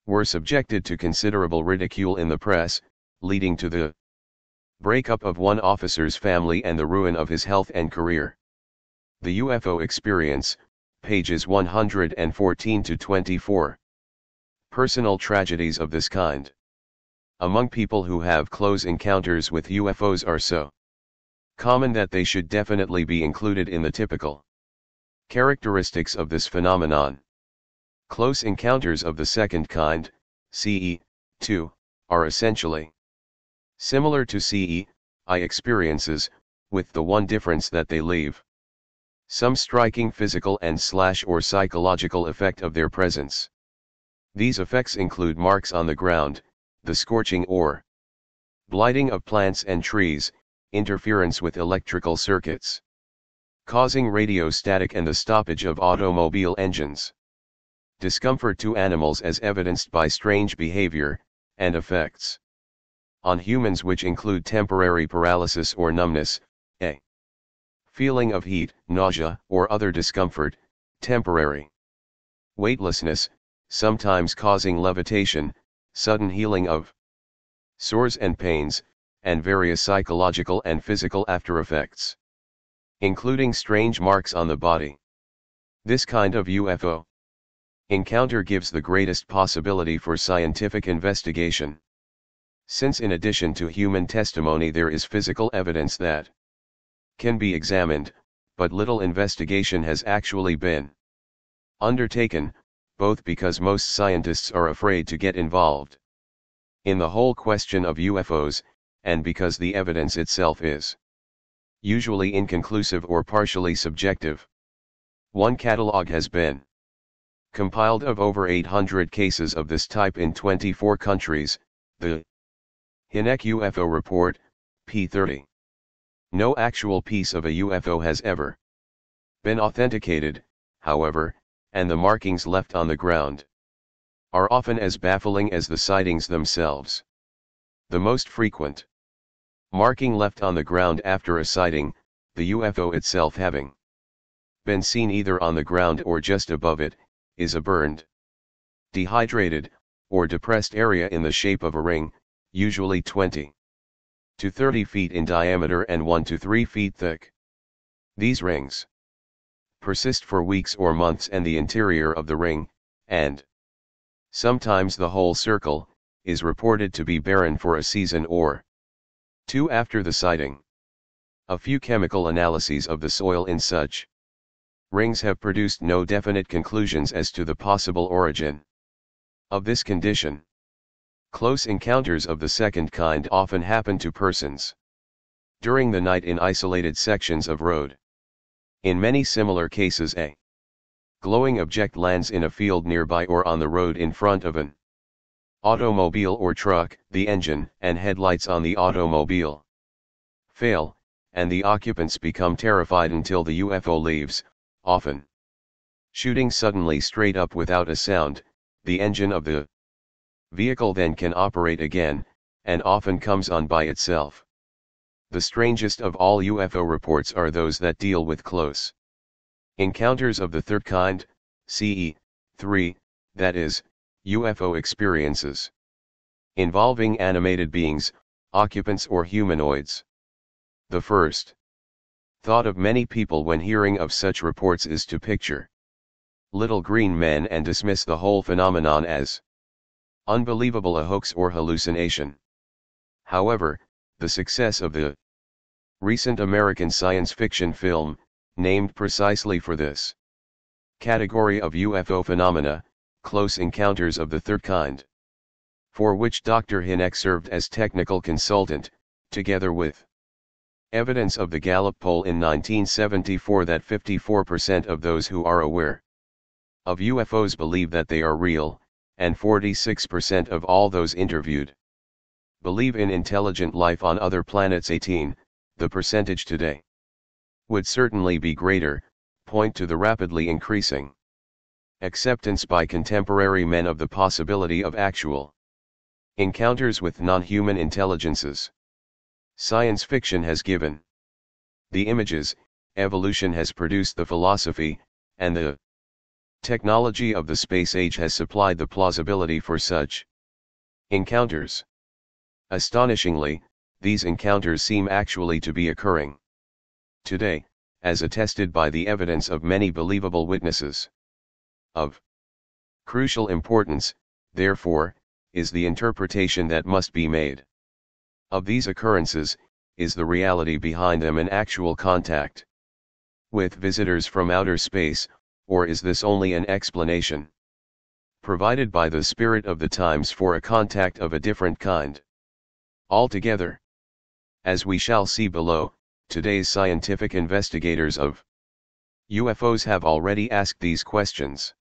were subjected to considerable ridicule in the press, leading to the breakup of one officer's family and the ruin of his health and career. The UFO Experience, pages 114 to 24. Personal tragedies of this kind among people who have close encounters with UFOs are so common that they should definitely be included in the typical characteristics of this phenomenon. Close encounters of the second kind, CE, 2, are essentially similar to CE, I experiences, with the one difference that they leave some striking physical and or psychological effect of their presence. These effects include marks on the ground, the scorching or blighting of plants and trees, interference with electrical circuits, causing radio static and the stoppage of automobile engines, discomfort to animals as evidenced by strange behavior, and effects on humans which include temporary paralysis or numbness, a feeling of heat, nausea, or other discomfort, temporary weightlessness, sometimes causing levitation, sudden healing of sores and pains, and various psychological and physical aftereffects, including strange marks on the body. This kind of UFO encounter gives the greatest possibility for scientific investigation, since in addition to human testimony there is physical evidence that can be examined, but little investigation has actually been undertaken. both because most scientists are afraid to get involved in the whole question of UFOs, and because the evidence itself is usually inconclusive or partially subjective. One catalog has been compiled of over 800 cases of this type in 24 countries, the Hinek UFO Report, p. 30. No actual piece of a UFO has ever been authenticated, however, and the markings left on the ground are often as baffling as the sightings themselves. The most frequent marking left on the ground after a sighting, the UFO itself having been seen either on the ground or just above it, is a burned, dehydrated, or depressed area in the shape of a ring, usually 20 to 30 feet in diameter and 1 to 3 feet thick. These rings persist for weeks or months, and the interior of the ring, and sometimes the whole circle, is reported to be barren for a season or two after the sighting. A few chemical analyses of the soil in such rings have produced no definite conclusions as to the possible origin of this condition. Close encounters of the second kind often happen to persons during the night in isolated sections of road. In many similar cases, a glowing object lands in a field nearby or on the road in front of an automobile or truck. The engine and headlights on the automobile fail, and the occupants become terrified until the UFO leaves, often shooting suddenly straight up without a sound. The engine of the vehicle then can operate again, and often comes on by itself. The strangest of all UFO reports are those that deal with close encounters of the third kind, CE 3, that is, UFO experiences involving animated beings, occupants or humanoids. The first thought of many people when hearing of such reports is to picture little green men and dismiss the whole phenomenon as unbelievable, a hoax or hallucination. However, the success of the recent American science fiction film, named precisely for this category of UFO phenomena, Close Encounters of the Third Kind, for which Dr. Hinek served as technical consultant, together with evidence of the Gallup poll in 1974 that 54% of those who are aware of UFOs believe that they are real, and 46% of all those interviewed believe in intelligent life on other planets. 18, the percentage today would certainly be greater, point to the rapidly increasing acceptance by contemporary men of the possibility of actual encounters with non-human intelligences. Science fiction has given the images, evolution has produced the philosophy, and the technology of the space age has supplied the plausibility for such encounters. Astonishingly, these encounters seem actually to be occurring today, as attested by the evidence of many believable witnesses. Of crucial importance, therefore, is the interpretation that must be made of these occurrences. Is the reality behind them an actual contact with visitors from outer space, or is this only an explanation provided by the spirit of the times for a contact of a different kind altogether? As we shall see below, today's scientific investigators of UFOs have already asked these questions.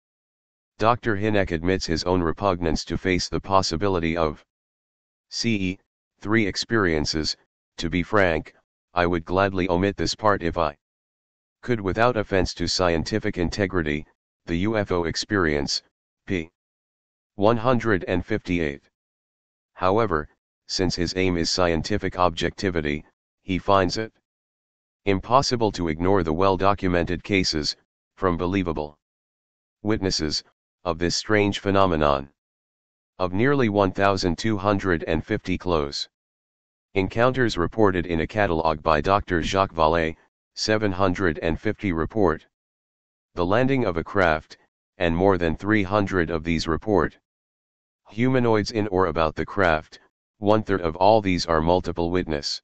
Dr. Hinek admits his own repugnance to face the possibility of CE 3 experiences. To be frank, I would gladly omit this part if I could without offense to scientific integrity. The UFO experience, p. 158. However, since his aim is scientific objectivity, he finds it impossible to ignore the well-documented cases, from believable witnesses, of this strange phenomenon. Of nearly 1,250 close encounters reported in a catalogue by Dr. Jacques Vallée, 750 report the landing of a craft, and more than 300 of these report humanoids in or about the craft. 1/3 of all these are multiple witness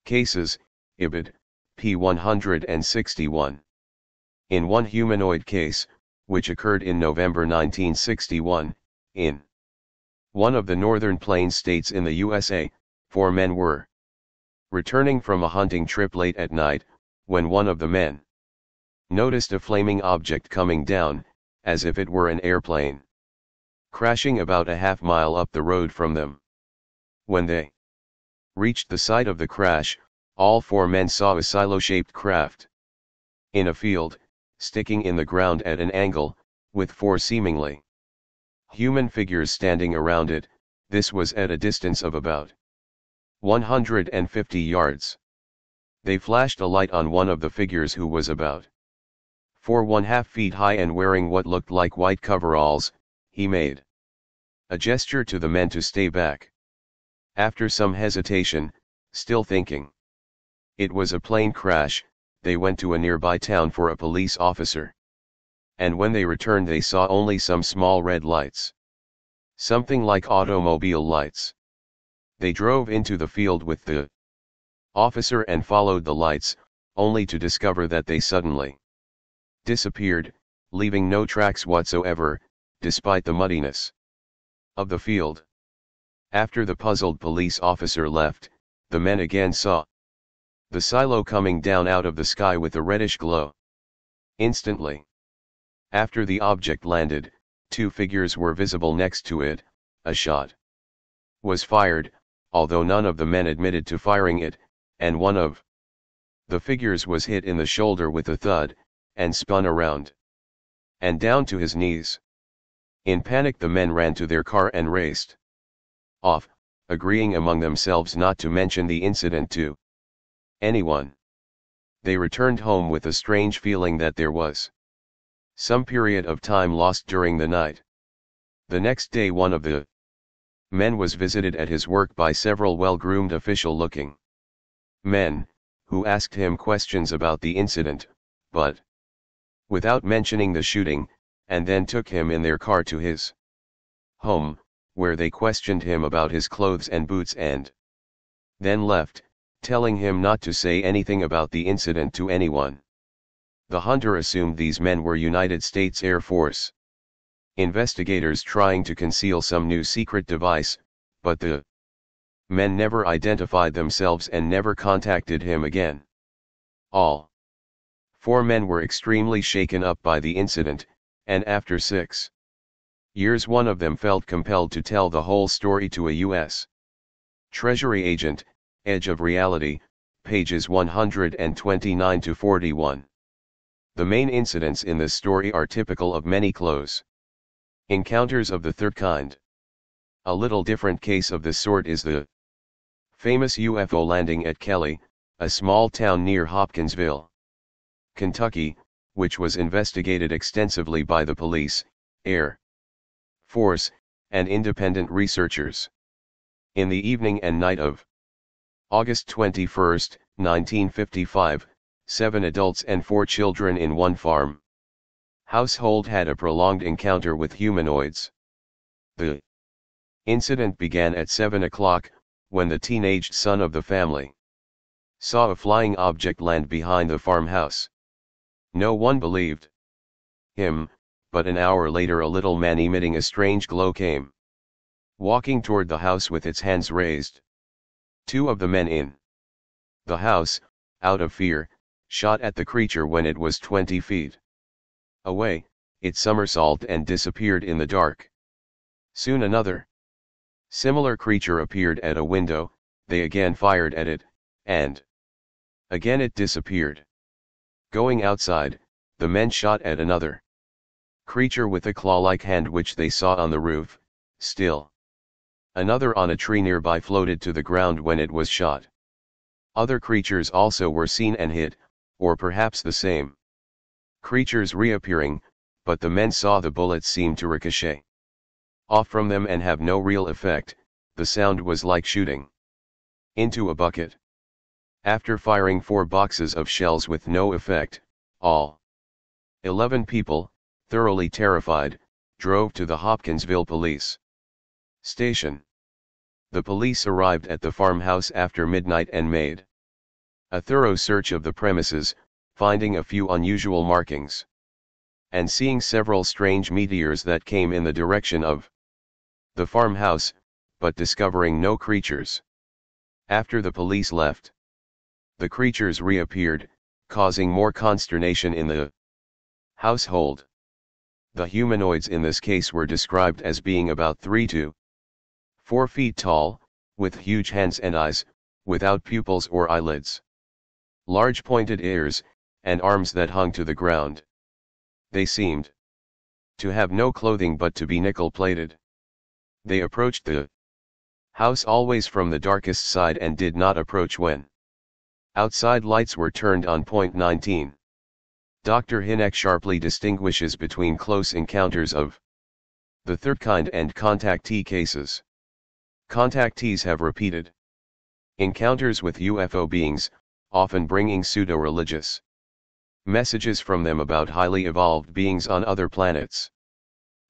cases. Ibid, p. 161. In one humanoid case, which occurred in November 1961, in one of the northern plains states in the USA. 4 men were returning from a hunting trip late at night, when one of the men noticed a flaming object coming down, as if it were an airplane, crashing about a half-mile up the road from them. When they reached the site of the crash, all 4 men saw a silo-shaped craft in a field, sticking in the ground at an angle, with 4 seemingly human figures standing around it. This was at a distance of about 150 yards. They flashed a light on one of the figures, who was about 4.5 feet high and wearing what looked like white coveralls. He made a gesture to the men to stay back. After some hesitation, still thinking it was a plane crash, they went to a nearby town for a police officer. And when they returned, they saw only some small red lights, something like automobile lights. They drove into the field with the officer and followed the lights, only to discover that they suddenly disappeared, leaving no tracks whatsoever, despite the muddiness of the field. After the puzzled police officer left, the men again saw the silo coming down out of the sky with a reddish glow. Instantly after the object landed, 2 figures were visible next to it. A shot was fired, although none of the men admitted to firing it, and one of the figures was hit in the shoulder with a thud, and spun around and down to his knees. In panic, the men ran to their car and raced off, agreeing among themselves not to mention the incident to anyone. They returned home with a strange feeling that there was some period of time lost during the night. The next day, one of the men was visited at his work by several well-groomed official-looking men, who asked him questions about the incident, but without mentioning the shooting, and then took him in their car to his home, where they questioned him about his clothes and boots and then left, telling him not to say anything about the incident to anyone. The hunter assumed these men were United States Air Force investigators trying to conceal some new secret device, but the men never identified themselves and never contacted him again. All 4 men were extremely shaken up by the incident, and after 6 years one of them felt compelled to tell the whole story to a U.S. Treasury agent. Edge of Reality, pages 129 to 41. The main incidents in this story are typical of many close encounters of the third kind. A little different case of this sort is the famous UFO landing at Kelly, a small town near Hopkinsville, Kentucky, which was investigated extensively by the police, Air Force, and independent researchers. In the evening and night of August 21, 1955, 7 adults and 4 children in one farm household had a prolonged encounter with humanoids. The incident began at 7 o'clock, when the teenaged son of the family saw a flying object land behind the farmhouse. No one believed him, but an hour later a little man emitting a strange glow came walking toward the house with its hands raised. 2 of the men in the house, out of fear, shot at the creature when it was 20 feet away. It somersaulted and disappeared in the dark. Soon another similar creature appeared at a window. They again fired at it, and again it disappeared. Going outside, the men shot at another creature with a claw-like hand which they saw on the roof. Still another on a tree nearby floated to the ground when it was shot. Other creatures also were seen and hit, or perhaps the same creatures reappearing, but the men saw the bullets seem to ricochet off from them and have no real effect. The sound was like shooting into a bucket. After firing 4 boxes of shells with no effect, all 11 people, thoroughly terrified, drove to the Hopkinsville police station. The police arrived at the farmhouse after midnight and made a thorough search of the premises, finding a few unusual markings and seeing several strange meteors that came in the direction of the farmhouse, but discovering no creatures. After the police left, the creatures reappeared, causing more consternation in the household. The humanoids in this case were described as being about 3 to 4 feet tall, with huge hands and eyes, without pupils or eyelids, large pointed ears, and arms that hung to the ground. They seemed to have no clothing but to be nickel-plated. They approached the house always from the darkest side and did not approach when outside lights were turned on. 19. Dr. Hinek sharply distinguishes between close encounters of the third kind and contactee cases. Contactees have repeated encounters with UFO beings, often bringing pseudo-religious messages from them about highly evolved beings on other planets,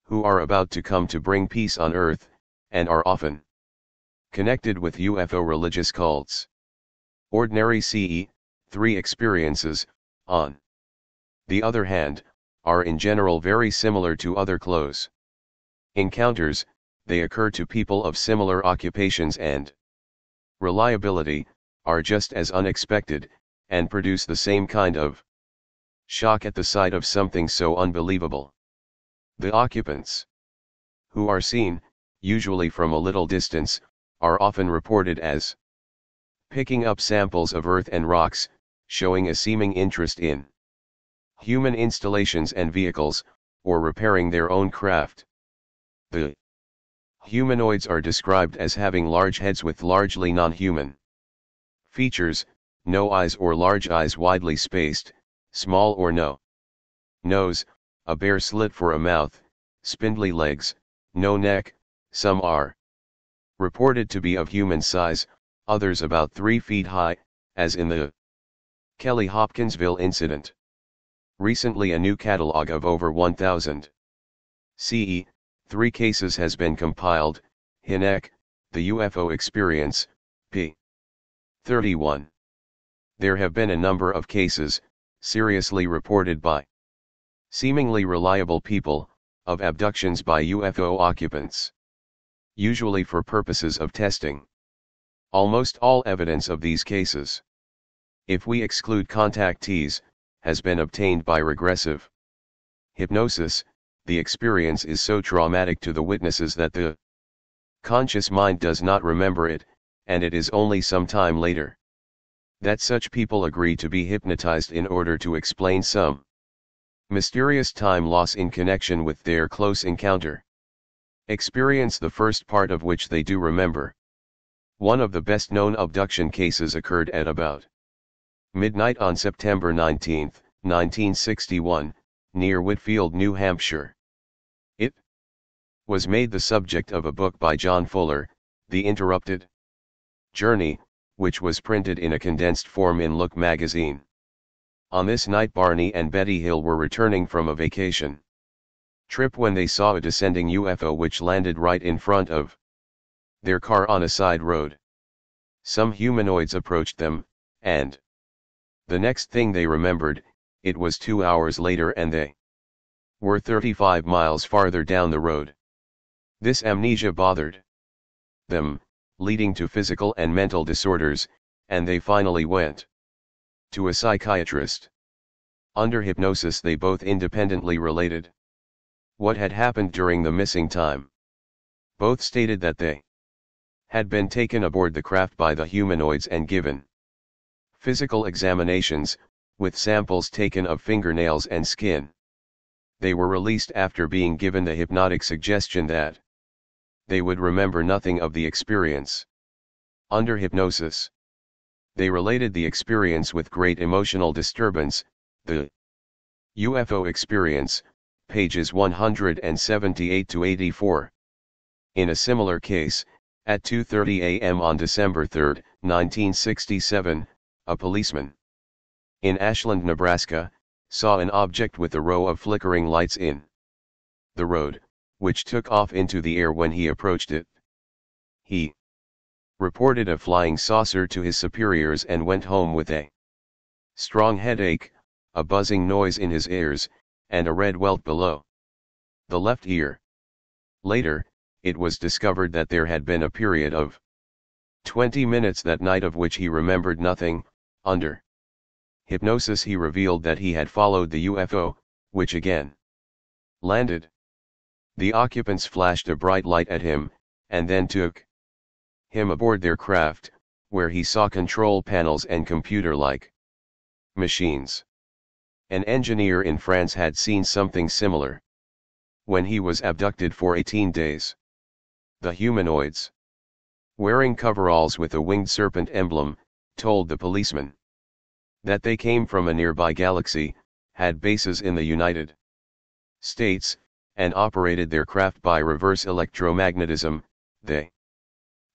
who are about to come to bring peace on Earth, and are often connected with UFO religious cults. Ordinary CE3 experiences, on the other hand, are in general very similar to other close encounters. They occur to people of similar occupations and reliability, are just as unexpected, and produce the same kind of shock at the sight of something so unbelievable. The occupants, who are seen, usually from a little distance, are often reported as picking up samples of earth and rocks, showing a seeming interest in human installations and vehicles, or repairing their own craft. The humanoids are described as having large heads with largely non-human features, no eyes or large eyes widely spaced, small or no nose, a bare slit for a mouth, spindly legs, no neck. Some are reported to be of human size, others about 3 feet high, as in the Kelly Hopkinsville incident. Recently a new catalog of over 1,000 CE3 cases has been compiled. Hinek, The UFO Experience, p. 31. There have been a number of cases, seriously reported by seemingly reliable people, of abductions by UFO occupants, usually for purposes of testing. Almost all evidence of these cases, if we exclude contactees, has been obtained by regressive hypnosis. The experience is so traumatic to the witnesses that the conscious mind does not remember it, and it is only some time later that such people agree to be hypnotized in order to explain some mysterious time loss in connection with their close encounter experience, the first part of which they do remember. One of the best known abduction cases occurred at about midnight on September 19, 1961, near Whitfield, New Hampshire. It was made the subject of a book by John Fuller, The Interrupted Journey, which was printed in a condensed form in Look magazine. On this night Barney and Betty Hill were returning from a vacation trip when they saw a descending UFO which landed right in front of their car on a side road. Some humanoids approached them, and the next thing they remembered, it was 2 hours later and they were 35 miles farther down the road. This amnesia bothered them, leading to physical and mental disorders, and they finally went to a psychiatrist. Under hypnosis they both independently related what had happened during the missing time. Both stated that they had been taken aboard the craft by the humanoids and given physical examinations, with samples taken of fingernails and skin. They were released after being given the hypnotic suggestion that they would remember nothing of the experience. Under hypnosis, they related the experience with great emotional disturbance. The UFO Experience, pages 178 to 84. In a similar case, at 2:30 a.m. on December 3, 1967, a policeman in Ashland, Nebraska, saw an object with a row of flickering lights in the road, which took off into the air when he approached it. He reported a flying saucer to his superiors and went home with a strong headache, a buzzing noise in his ears, and a red welt below the left ear. Later, it was discovered that there had been a period of 20 minutes that night of which he remembered nothing. Under hypnosis he revealed that he had followed the UFO, which again landed. The occupants flashed a bright light at him, and then took him aboard their craft, where he saw control panels and computer-like machines. An engineer in France had seen something similar when he was abducted for 18 days. The humanoids, wearing coveralls with a winged serpent emblem, told the policeman that they came from a nearby galaxy, had bases in the United States, and operated their craft by reverse electromagnetism. They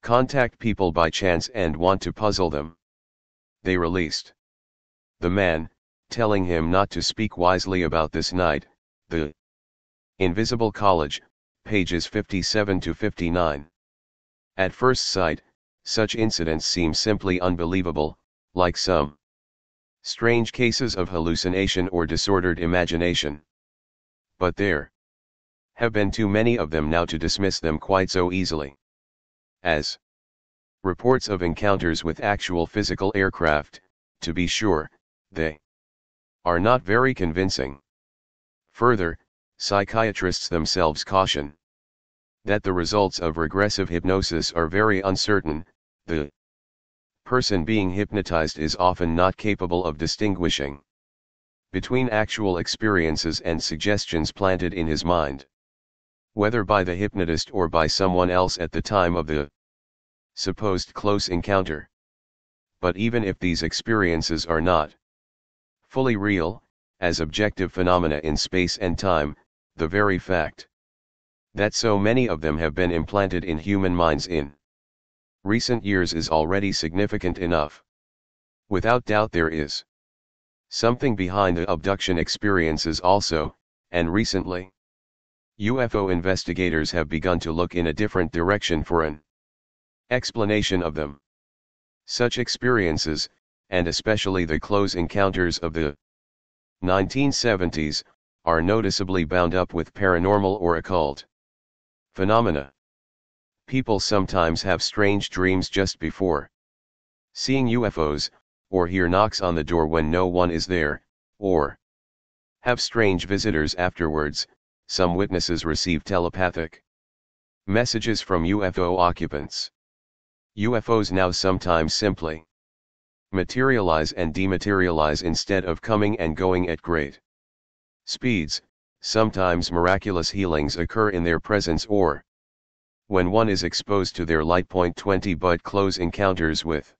contact people by chance and want to puzzle them. They released the man, telling him not to speak wisely about this night. The Invisible College, pages 57 to 59. At first sight, such incidents seem simply unbelievable, like some strange cases of hallucination or disordered imagination. But there have been too many of them now to dismiss them quite so easily. As reports of encounters with actual physical aircraft, to be sure, they are not very convincing. Further, psychiatrists themselves caution that the results of regressive hypnosis are very uncertain. The person being hypnotized is often not capable of distinguishing between actual experiences and suggestions planted in his mind, whether by the hypnotist or by someone else at the time of the supposed close encounter. But even if these experiences are not fully real, as objective phenomena in space and time, the very fact that so many of them have been implanted in human minds in recent years is already significant enough. Without doubt there is something behind the abduction experiences also, and recently, UFO investigators have begun to look in a different direction for an explanation of them. Such experiences, and especially the close encounters of the 1970s, are noticeably bound up with paranormal or occult phenomena. People sometimes have strange dreams just before seeing UFOs, or hear knocks on the door when no one is there, or have strange visitors afterwards. Some witnesses receive telepathic messages from UFO occupants. UFOs now sometimes simply materialize and dematerialize instead of coming and going at great speeds. Sometimes miraculous healings occur in their presence or when one is exposed to their light. 20 But close encounters with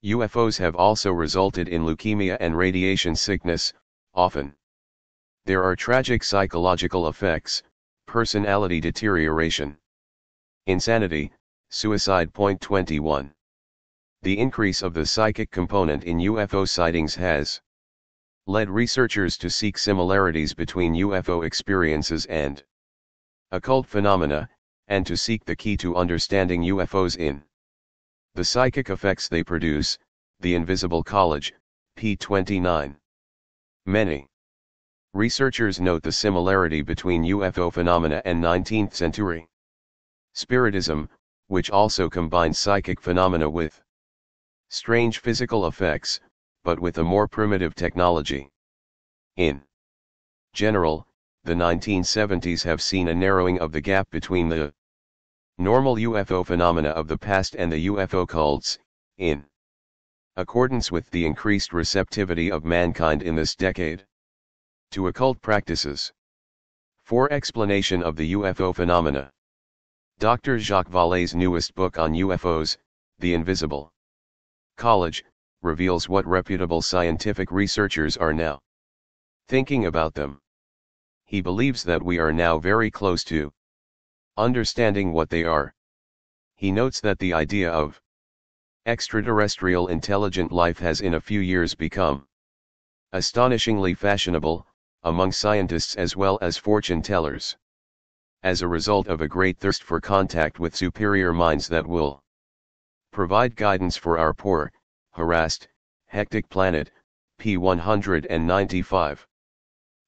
UFOs have also resulted in leukemia and radiation sickness. Often there are tragic psychological effects, personality deterioration, insanity, suicide. 21 The increase of the psychic component in UFO sightings has led researchers to seek similarities between UFO experiences and occult phenomena, and to seek the key to understanding UFOs in the psychic effects they produce. The Invisible College, p. 29. Many researchers note the similarity between UFO phenomena and 19th century Spiritism, which also combines psychic phenomena with strange physical effects, but with a more primitive technology. In general, the 1970s have seen a narrowing of the gap between the normal UFO phenomena of the past and the UFO cults, in accordance with the increased receptivity of mankind in this decade to occult practices. For explanation of the UFO phenomena, Dr. Jacques Vallée's newest book on UFOs, The Invisible College, reveals what reputable scientific researchers are now thinking about them. He believes that we are now very close to understanding what they are. He notes that the idea of extraterrestrial intelligent life has in a few years become astonishingly fashionable, among scientists as well as fortune tellers, as a result of a great thirst for contact with superior minds that will provide guidance for our poor, harassed, hectic planet. P. 195.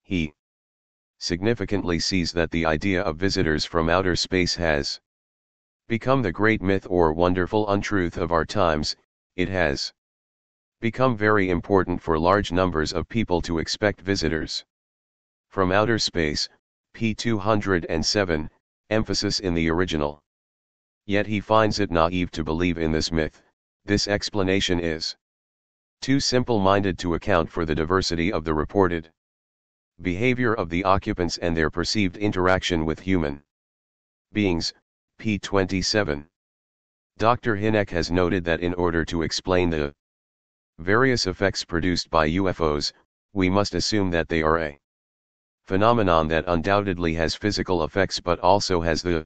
He significantly sees that the idea of visitors from outer space has become the great myth or wonderful untruth of our times. It has become very important for large numbers of people to expect visitors from outer space, p. 207, emphasis in the original. Yet he finds it naive to believe in this myth. This explanation is too simple-minded to account for the diversity of the reported behavior of the occupants and their perceived interaction with human beings, p. 27. Dr. Hinek has noted that in order to explain the various effects produced by UFOs, we must assume that they are a phenomenon that undoubtedly has physical effects but also has the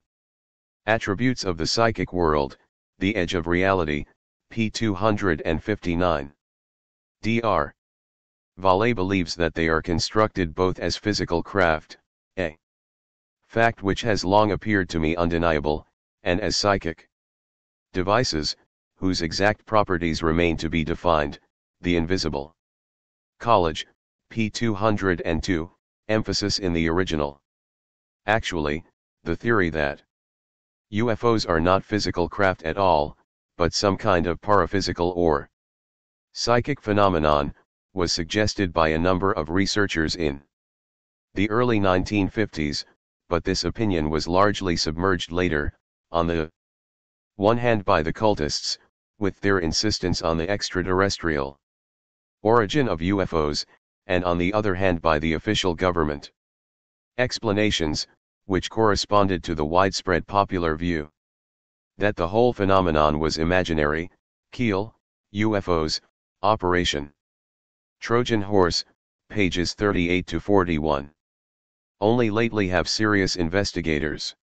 attributes of the psychic world, the edge of reality, p. 259. Dr. Vallée believes that they are constructed both as physical craft, a fact which has long appeared to me undeniable, and as psychic devices, whose exact properties remain to be defined, the invisible college, p. 202, emphasis in the original. Actually, the theory that UFOs are not physical craft at all, but some kind of paraphysical or psychic phenomenon, was suggested by a number of researchers in the early 1950s, but this opinion was largely submerged later, on the one hand by the cultists, with their insistence on the extraterrestrial origin of UFOs, and on the other hand by the official government explanations, which corresponded to the widespread popular view that the whole phenomenon was imaginary. Keel, UFOs, Operation Trojan Horse, pages 38 to 41. Only lately have serious investigators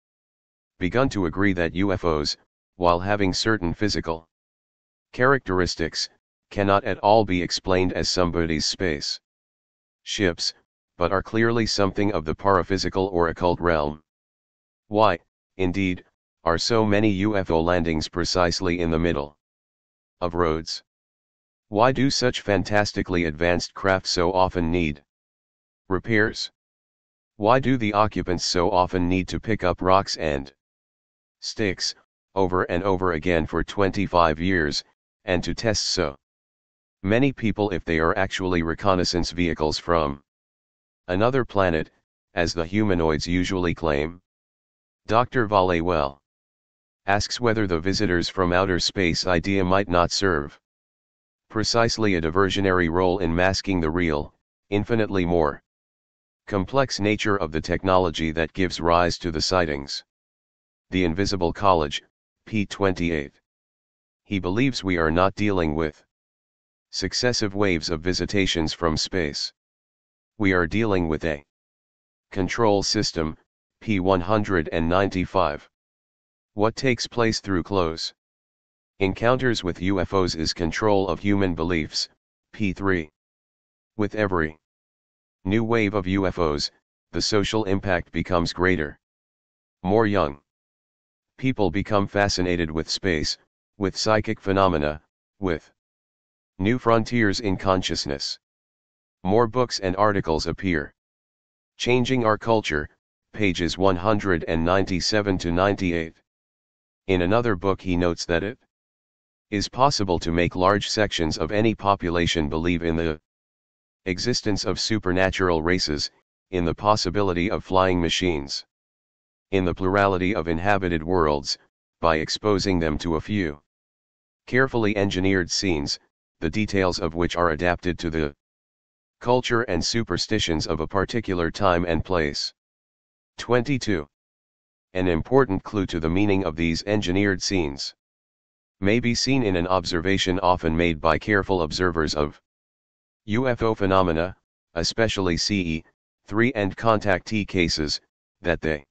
begun to agree that UFOs, while having certain physical characteristics, cannot at all be explained as somebody's space ships, but are clearly something of the paraphysical or occult realm. Why, indeed, are so many UFO landings precisely in the middle of roads? Why do such fantastically advanced craft so often need repairs? Why do the occupants so often need to pick up rocks and sticks, over and over again for 25 years, and to test so many people if they are actually reconnaissance vehicles from another planet, as the humanoids usually claim? Dr. Vallée asks whether the visitors from outer space idea might not serve precisely a diversionary role in masking the real, infinitely more complex nature of the technology that gives rise to the sightings. The Invisible College, p. 28. He believes we are not dealing with successive waves of visitations from space. We are dealing with a control system, p. 195. What takes place through close encounters with UFOs is control of human beliefs, p. 3. With every new wave of UFOs, the social impact becomes greater. More young people become fascinated with space, with psychic phenomena, with new frontiers in consciousness. More books and articles appear. Changing Our Culture, pages 197 to 98. In another book he notes that it is possible to make large sections of any population believe in the existence of supernatural races, in the possibility of flying machines, in the plurality of inhabited worlds, by exposing them to a few carefully engineered scenes, the details of which are adapted to the culture and superstitions of a particular time and place. 22. An important clue to the meaning of these engineered scenes may be seen in an observation often made by careful observers of UFO phenomena, especially CE-3 and contactee cases, that they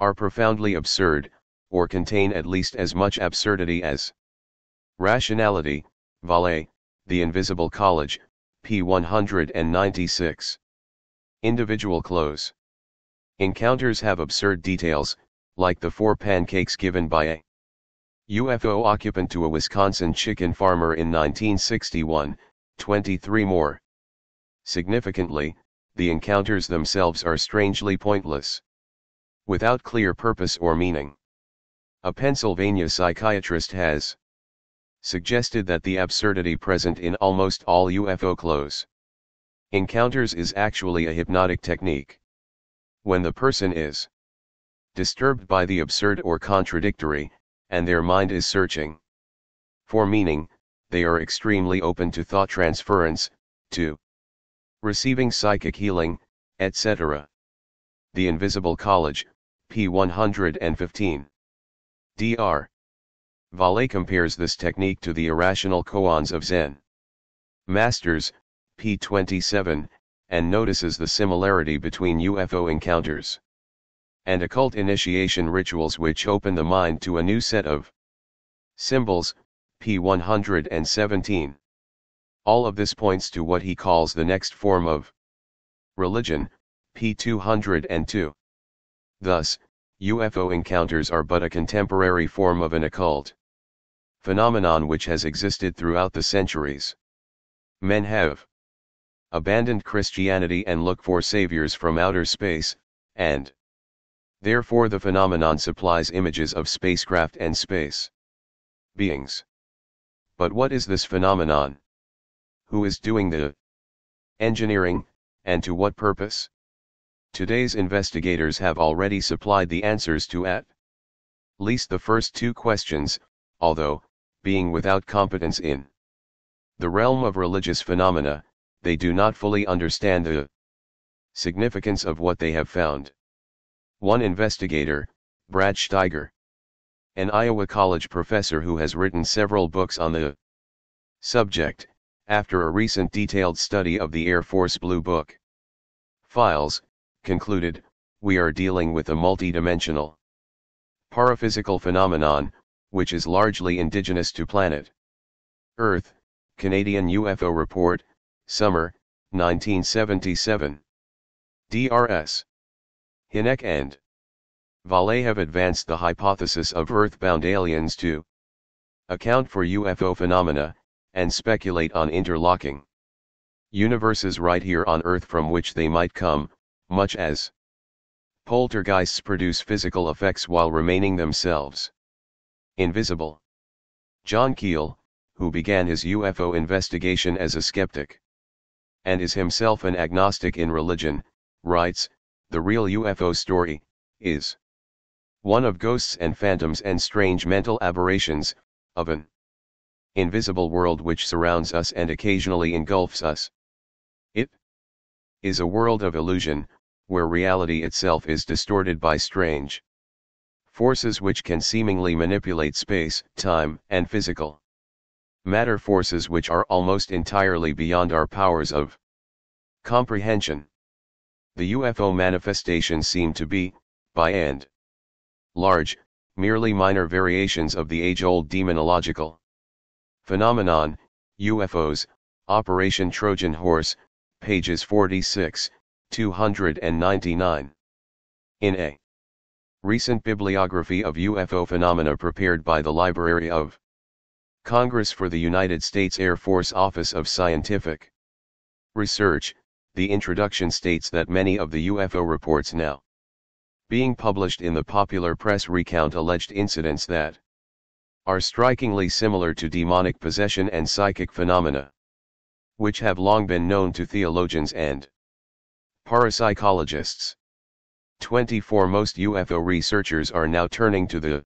are profoundly absurd, or contain at least as much absurdity as rationality. Vallée, The Invisible College, p. 196. Individual close encounters have absurd details, like the 4 pancakes given by a UFO occupant to a Wisconsin chicken farmer in 1961, 23 more. Significantly, the encounters themselves are strangely pointless, without clear purpose or meaning. A Pennsylvania psychiatrist has suggested that the absurdity present in almost all UFO close encounters is actually a hypnotic technique. When the person is disturbed by the absurd or contradictory, and their mind is searching for meaning, they are extremely open to thought transference, to receiving psychic healing, etc. The Invisible College, p. 115. Dr. Vallée compares this technique to the irrational koans of Zen masters, p. 27, and notices the similarity between UFO encounters and occult initiation rituals which open the mind to a new set of symbols, p. 117. All of this points to what he calls the next form of religion, p. 202. Thus, UFO encounters are but a contemporary form of an occult phenomenon which has existed throughout the centuries. Men have abandoned Christianity and look for saviors from outer space, and therefore the phenomenon supplies images of spacecraft and space beings. But what is this phenomenon? Who is doing the engineering, and to what purpose? Today's investigators have already supplied the answers to at least the first two questions, although, being without competence in the realm of religious phenomena, they do not fully understand the significance of what they have found. One investigator, Brad Steiger, an Iowa College professor who has written several books on the subject, after a recent detailed study of the Air Force Blue Book files, concluded, "We are dealing with a multidimensional paraphysical phenomenon, which is largely indigenous to planet Earth." Canadian UFO Report, Summer, 1977. Drs. Hinek and Vallée have advanced the hypothesis of earthbound aliens to account for UFO phenomena, and speculate on interlocking universes right here on Earth from which they might come, much as poltergeists produce physical effects while remaining themselves invisible. John Keel, who began his UFO investigation as a skeptic and is himself an agnostic in religion, writes, "The real UFO story is one of ghosts and phantoms and strange mental aberrations, of an invisible world which surrounds us and occasionally engulfs us. It is a world of illusion, where reality itself is distorted by strange forces which can seemingly manipulate space, time, and physical matter, forces which are almost entirely beyond our powers of comprehension. The UFO manifestations seem to be, by and large, merely minor variations of the age-old demonological phenomenon, UFOs, Operation Trojan Horse, pages 46, 299. In a recent bibliography of UFO phenomena prepared by the Library of Congress for the United States Air Force Office of Scientific Research, the introduction states that many of the UFO reports now being published in the popular press recount alleged incidents that are strikingly similar to demonic possession and psychic phenomena, which have long been known to theologians and parapsychologists. 24 Most UFO researchers are now turning to the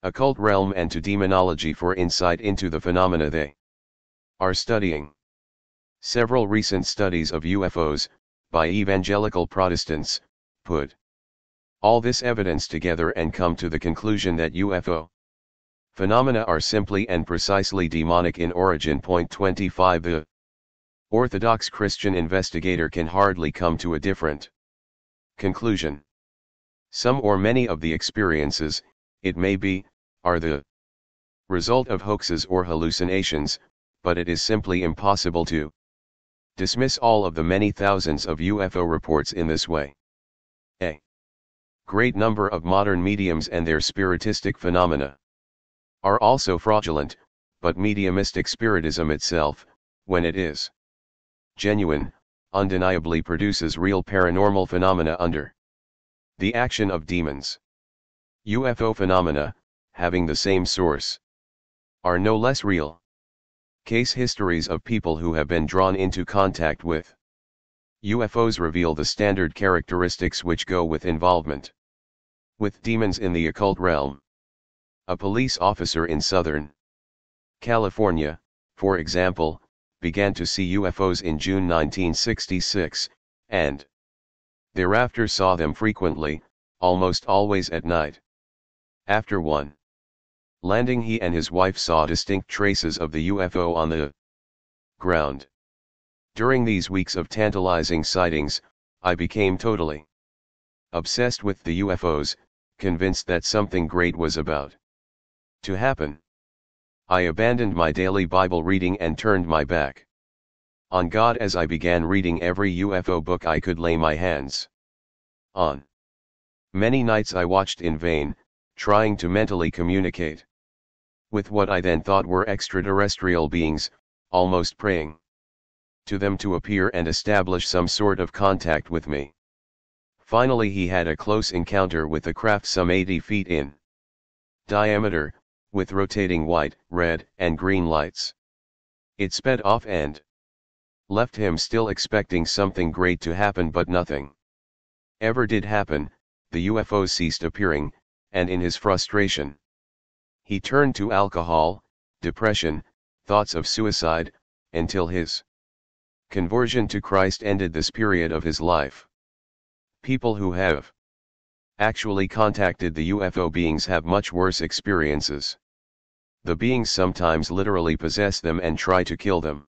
occult realm and to demonology for insight into the phenomena they are studying. Several recent studies of UFOs, by evangelical Protestants, put all this evidence together and come to the conclusion that UFO phenomena are simply and precisely demonic in origin. 25 The Orthodox Christian investigator can hardly come to a different conclusion. Some or many of the experiences, it may be, are the result of hoaxes or hallucinations, but it is simply impossible to dismiss all of the many thousands of UFO reports in this way. A great number of modern mediums and their spiritistic phenomena are also fraudulent, but mediumistic spiritism itself, when it is genuine, undeniably produces real paranormal phenomena under the action of demons. UFO phenomena, having the same source, are no less real. Case histories of people who have been drawn into contact with UFOs reveal the standard characteristics which go with involvement with demons in the occult realm. A police officer in Southern California, for example, began to see UFOs in June 1966, and thereafter saw them frequently, almost always at night. After one landing, he and his wife saw distinct traces of the UFO on the ground. During these weeks of tantalizing sightings, I became totally obsessed with the UFOs, convinced that something great was about to happen. I abandoned my daily Bible reading and turned my back on God as I began reading every UFO book I could lay my hands on. Many nights I watched in vain, trying to mentally communicate with what I then thought were extraterrestrial beings, almost praying to them to appear and establish some sort of contact with me. Finally, he had a close encounter with a craft some 80 feet in diameter, with rotating white, red, and green lights. It sped off and left him still expecting something great to happen, but nothing ever did happen. The UFOs ceased appearing, and in his frustration, he turned to alcohol, depression, thoughts of suicide, until his conversion to Christ ended this period of his life. People who have actually contacted the UFO beings have much worse experiences. The beings sometimes literally possess them and try to kill them.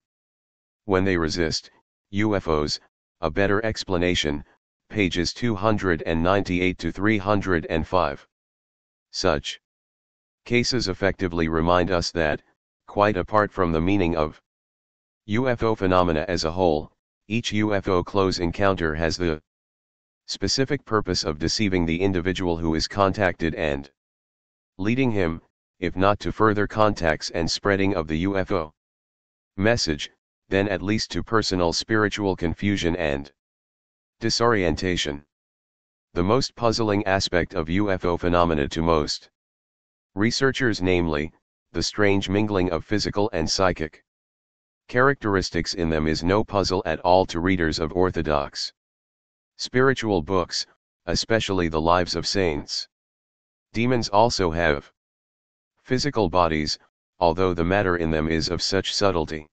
When they resist, UFOs, a better explanation, pages 298 to 305. Such cases effectively remind us that, quite apart from the meaning of UFO phenomena as a whole, each UFO close encounter has the specific purpose of deceiving the individual who is contacted and leading him, if not to further contacts and spreading of the UFO message, then at least to personal spiritual confusion and disorientation. The most puzzling aspect of UFO phenomena to most researchers, namely, the strange mingling of physical and psychic characteristics in them, is no puzzle at all to readers of orthodox spiritual books, especially the lives of saints. Demons also have physical bodies, although the matter in them is of such subtlety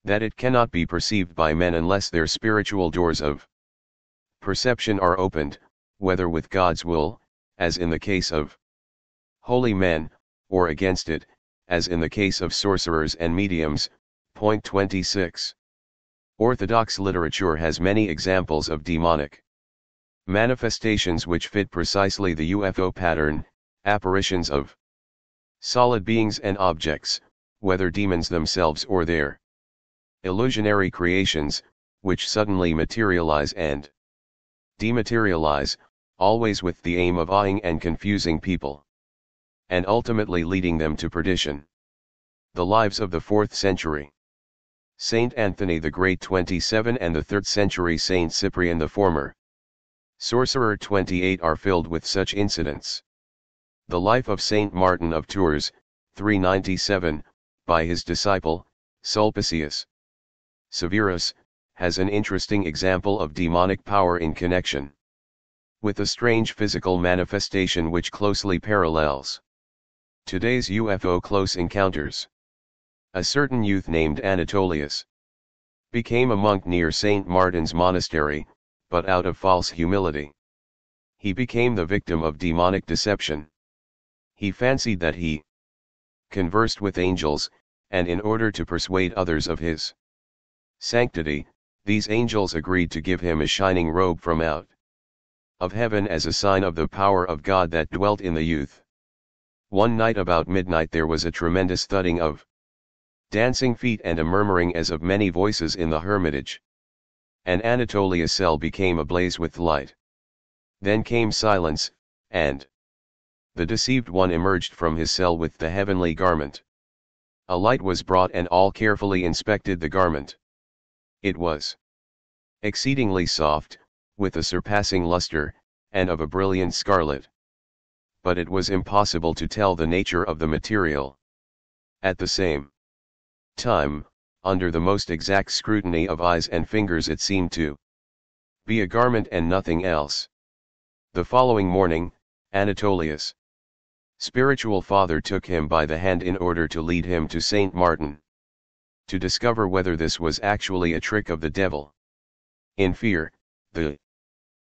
that it cannot be perceived by men unless their spiritual doors of perception are opened, whether with God's will, as in the case of holy men, or against it, as in the case of sorcerers and mediums. Point 26. Orthodox literature has many examples of demonic manifestations which fit precisely the UFO pattern: apparitions of solid beings and objects, whether demons themselves or their illusionary creations, which suddenly materialize and dematerialize, always with the aim of awing and confusing people, and ultimately leading them to perdition. The lives of the 4th century Saint Anthony the Great 27 and the 3rd century Saint Cyprian the former sorcerer 28 are filled with such incidents. The life of Saint Martin of Tours, 397, by his disciple, Sulpicius Severus, has an interesting example of demonic power in connection with a strange physical manifestation which closely parallels today's UFO close encounters. A certain youth named Anatolius became a monk near St. Martin's monastery, but out of false humility, he became the victim of demonic deception. He fancied that he conversed with angels, and in order to persuade others of his sanctity, these angels agreed to give him a shining robe from out of heaven as a sign of the power of God that dwelt in the youth. One night about midnight there was a tremendous thudding of dancing feet and a murmuring as of many voices in the hermitage. And Anatolius' cell became ablaze with light. Then came silence, and the deceived one emerged from his cell with the heavenly garment. A light was brought and all carefully inspected the garment. It was exceedingly soft, with a surpassing luster, and of a brilliant scarlet. But it was impossible to tell the nature of the material. At the same time, under the most exact scrutiny of eyes and fingers, it seemed to be a garment and nothing else. The following morning, Anatolius' spiritual father took him by the hand in order to lead him to Saint Martin, to discover whether this was actually a trick of the devil. In fear, the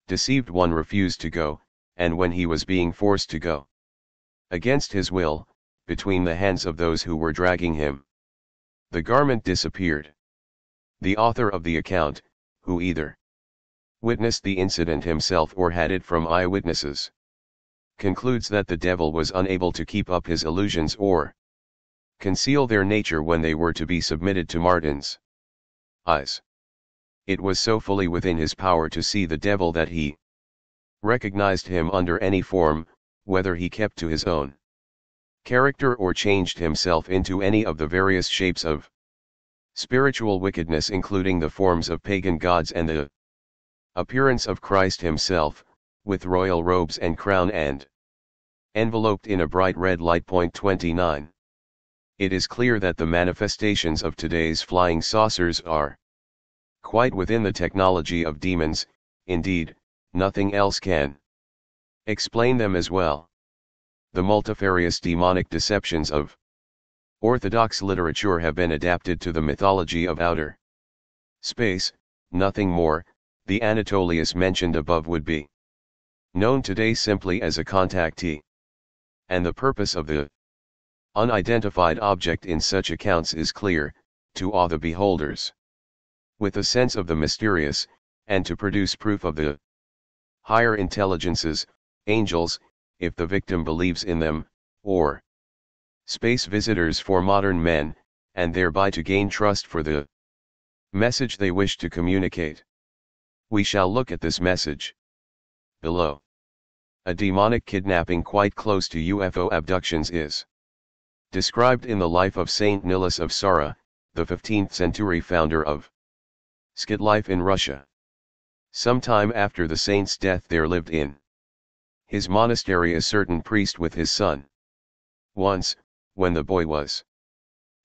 deceived one refused to go, and when he was being forced to go against his will, between the hands of those who were dragging him, the garment disappeared. The author of the account, who either witnessed the incident himself or had it from eyewitnesses, concludes that the devil was unable to keep up his illusions or conceal their nature when they were to be submitted to Martin's eyes. It was so fully within his power to see the devil that he recognized him under any form, whether he kept to his own character or changed himself into any of the various shapes of spiritual wickedness, including the forms of pagan gods and the appearance of Christ himself, with royal robes and crown and enveloped in a bright red light. 29. It is clear that the manifestations of today's flying saucers are quite within the technology of demons. Indeed, nothing else can explain them as well. The multifarious demonic deceptions of Orthodox literature have been adapted to the mythology of outer space, nothing more. The Anatolius mentioned above would be known today simply as a contactee. And the purpose of the unidentified object in such accounts is clear, to awe the beholders with a sense of the mysterious, and to produce proof of the higher intelligences, angels, if the victim believes in them, or space visitors for modern men, and thereby to gain trust for the message they wish to communicate. We shall look at this message below. A demonic kidnapping quite close to UFO abductions is described in the life of Saint Nilis of Sara, the 15th century founder of Skid life in Russia. Some time after the saint's death there lived in his monastery a certain priest with his son. Once, when the boy was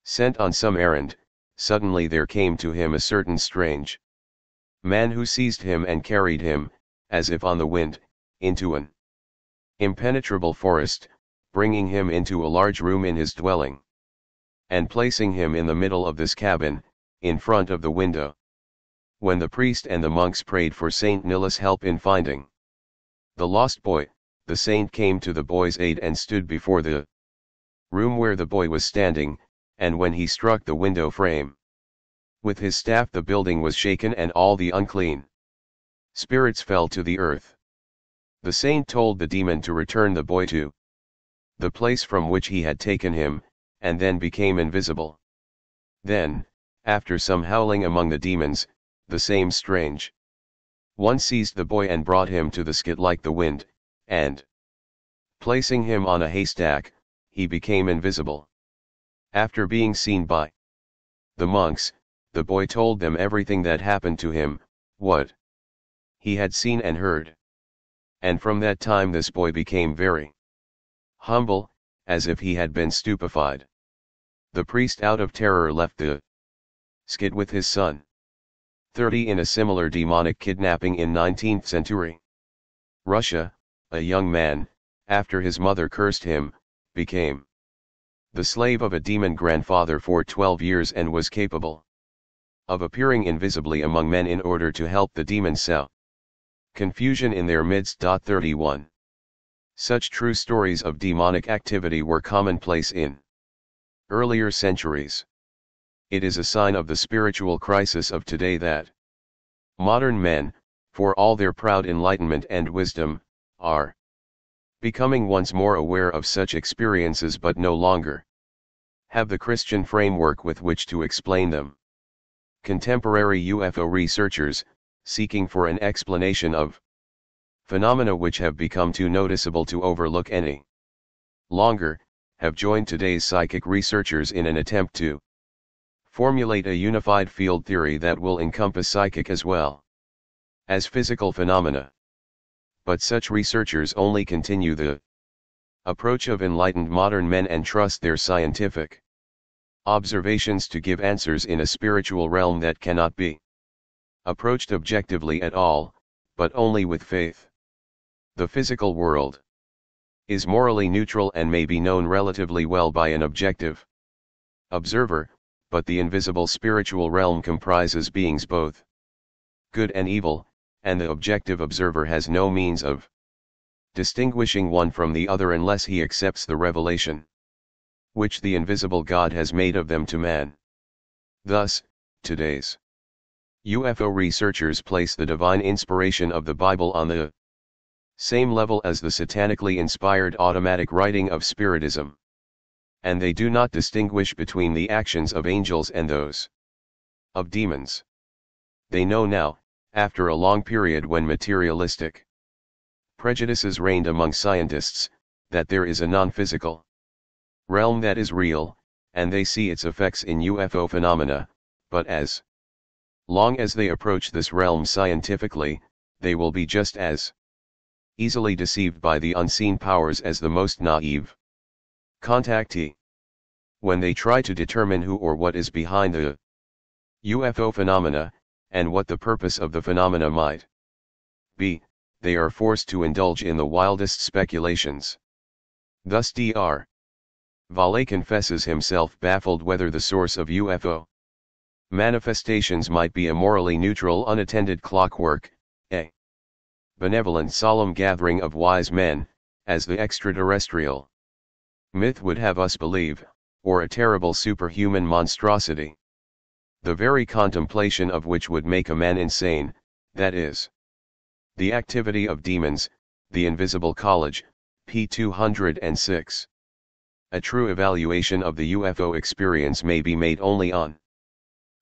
sent on some errand, suddenly there came to him a certain strange man who seized him and carried him, as if on the wind, into an impenetrable forest, bringing him into a large room in his dwelling, and placing him in the middle of this cabin, in front of the window. When the priest and the monks prayed for Saint Nilis' help in finding the lost boy, the saint came to the boy's aid and stood before the room where the boy was standing, and when he struck the window frame with his staff, the building was shaken and all the unclean spirits fell to the earth. The saint told the demon to return the boy to the place from which he had taken him, and then became invisible. Then, after some howling among the demons, the same strange one seized the boy and brought him to the skid like the wind, and placing him on a haystack, he became invisible. After being seen by the monks, the boy told them everything that happened to him, what he had seen and heard. And from that time this boy became very humble, as if he had been stupefied. The priest out of terror left the skid with his son. 30. In a similar demonic kidnapping in 19th century Russia, a young man, after his mother cursed him, became the slave of a demon grandfather for 12 years and was capable of appearing invisibly among men in order to help the demon sow confusion in their midst. 31. Such true stories of demonic activity were commonplace in earlier centuries. It is a sign of the spiritual crisis of today that modern men, for all their proud enlightenment and wisdom, are becoming once more aware of such experiences but no longer have the Christian framework with which to explain them. Contemporary UFO researchers, seeking for an explanation of phenomena which have become too noticeable to overlook any longer, have joined today's psychic researchers in an attempt to formulate a unified field theory that will encompass psychic as well as physical phenomena. But such researchers only continue the approach of enlightened modern men and trust their scientific observations to give answers in a spiritual realm that cannot be approached objectively at all, but only with faith. The physical world is morally neutral and may be known relatively well by an objective observer, but the invisible spiritual realm comprises beings both good and evil, and the objective observer has no means of distinguishing one from the other unless he accepts the revelation which the invisible God has made of them to man. Thus, today's UFO researchers place the divine inspiration of the Bible on the same level as the satanically inspired automatic writing of Spiritism. And they do not distinguish between the actions of angels and those of demons. They know now, after a long period when materialistic prejudices reigned among scientists, that there is a non-physical realm that is real, and they see its effects in UFO phenomena, but as long as they approach this realm scientifically, they will be just as easily deceived by the unseen powers as the most naive contactee. When they try to determine who or what is behind the UFO phenomena, and what the purpose of the phenomena might be, they are forced to indulge in the wildest speculations. Thus Dr. Vallée confesses himself baffled whether the source of UFO manifestations might be a morally neutral unattended clockwork, a benevolent solemn gathering of wise men, as the extraterrestrial myth would have us believe, or a terrible superhuman monstrosity, the very contemplation of which would make a man insane, that is, the activity of demons, the Invisible College, p. 206. A true evaluation of the UFO experience may be made only on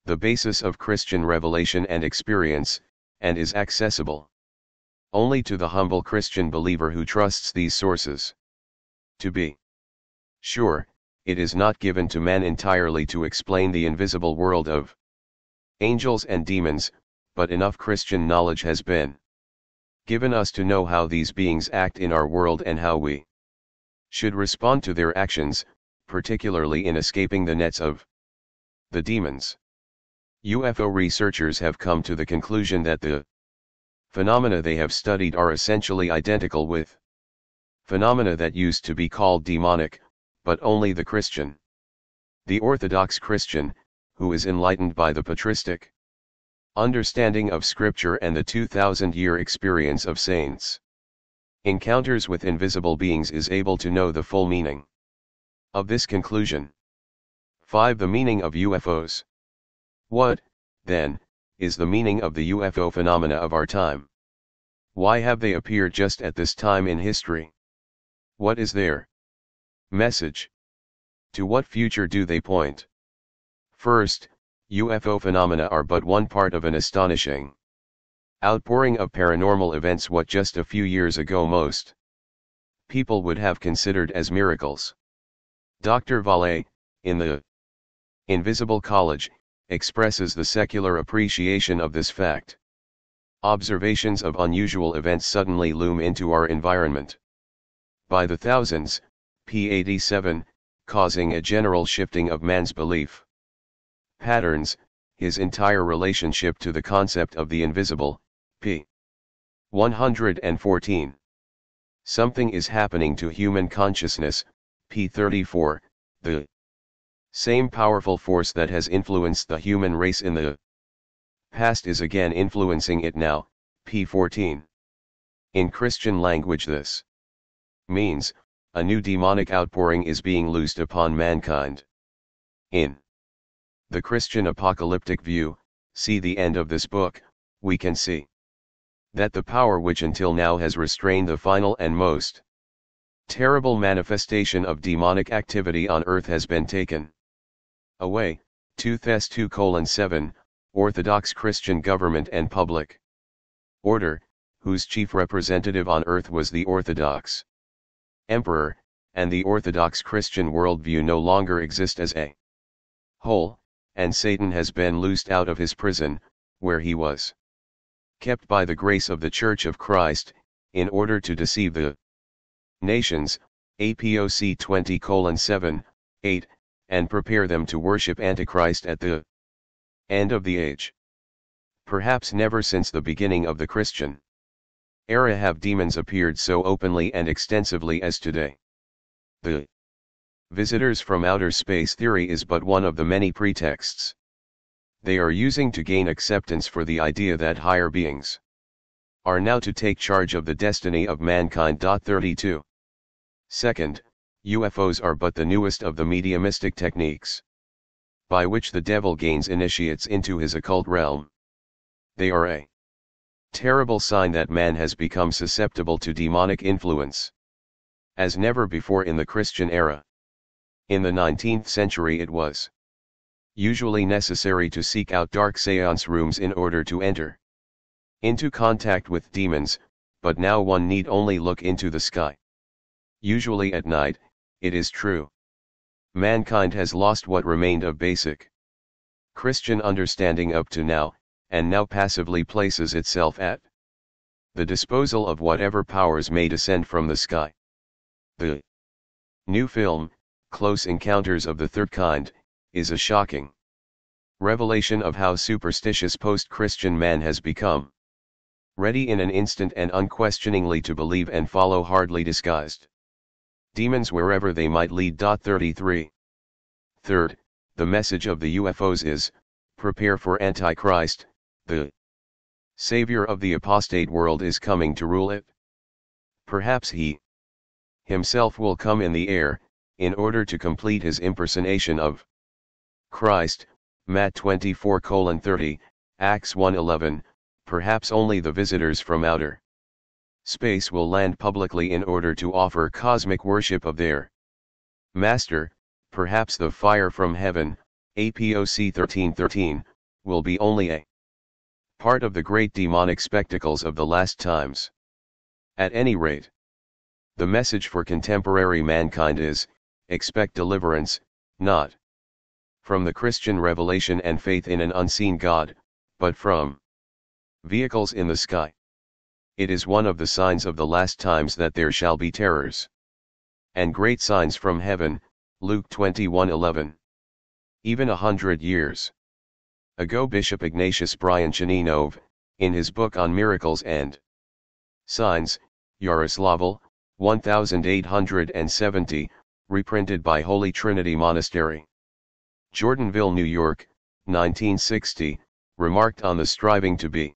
the basis of Christian revelation and experience, and is accessible only to the humble Christian believer who trusts these sources. To be sure, it is not given to man entirely to explain the invisible world of angels and demons, but enough Christian knowledge has been given us to know how these beings act in our world and how we should respond to their actions, particularly in escaping the nets of the demons. UFO researchers have come to the conclusion that the phenomena they have studied are essentially identical with phenomena that used to be called demonic, but only the Christian, the Orthodox Christian, who is enlightened by the patristic understanding of Scripture and the 2,000-year experience of saints' encounters with invisible beings, is able to know the full meaning of this conclusion. 5. The meaning of UFOs. What, then, is the meaning of the UFO phenomena of our time? Why have they appeared just at this time in history? What is their message? To what future do they point? First, UFO phenomena are but one part of an astonishing outpouring of paranormal events what just a few years ago most people would have considered as miracles. Dr. Vallée, in the Invisible College, expresses the secular appreciation of this fact. Observations of unusual events suddenly loom into our environment by the thousands, p. 87, causing a general shifting of man's belief patterns, his entire relationship to the concept of the invisible, p. 114. Something is happening to human consciousness, p. 34, the same powerful force that has influenced the human race in the past is again influencing it now, p. 14. In Christian language this means, a new demonic outpouring is being loosed upon mankind. In the Christian apocalyptic view, see the end of this book, we can see that the power which until now has restrained the final and most terrible manifestation of demonic activity on earth has been taken away. 2 Thess 2:7, Orthodox Christian government and public order, whose chief representative on earth was the Orthodox Emperor, and the Orthodox Christian worldview no longer exist as a whole, and Satan has been loosed out of his prison, where he was kept by the grace of the Church of Christ, in order to deceive the nations, APOC 20:7, 8, and prepare them to worship Antichrist at the end of the age. Perhaps never since the beginning of the Christian era have demons appeared so openly and extensively as today. The visitors from outer space theory is but one of the many pretexts they are using to gain acceptance for the idea that higher beings are now to take charge of the destiny of mankind. 32. Second, UFOs are but the newest of the mediumistic techniques by which the devil gains initiates into his occult realm. They are a terrible sign that man has become susceptible to demonic influence as never before in the Christian era. In the 19th century it was usually necessary to seek out dark seance rooms in order to enter into contact with demons, but now one need only look into the sky. Usually at night, it is true. Mankind has lost what remained of basic Christian understanding up to now, and now passively places itself at the disposal of whatever powers may descend from the sky. The new film, Close Encounters of the Third Kind, is a shocking revelation of how superstitious post-Christian man has become, ready in an instant and unquestioningly to believe and follow hardly disguised demons wherever they might lead. 33. Third, the message of the UFOs is, prepare for Antichrist, the savior of the apostate world is coming to rule it. Perhaps he himself will come in the air, in order to complete his impersonation of Christ, Matt 24:30, Acts 1:11, perhaps only the visitors from outer space will land publicly in order to offer cosmic worship of their Master, perhaps the fire from heaven, APOC 13:13, will be only a part of the great demonic spectacles of the last times. At any rate, the message for contemporary mankind is, expect deliverance, not from the Christian revelation and faith in an unseen God, but from vehicles in the sky. It is one of the signs of the last times that there shall be terrors and great signs from heaven, Luke 21:11. Even 100 years ago Bishop Ignatius Bryanchaninov, in his book on miracles and signs, Yaroslavl, 1870, reprinted by Holy Trinity Monastery, Jordanville, New York, 1960, remarked on the striving to be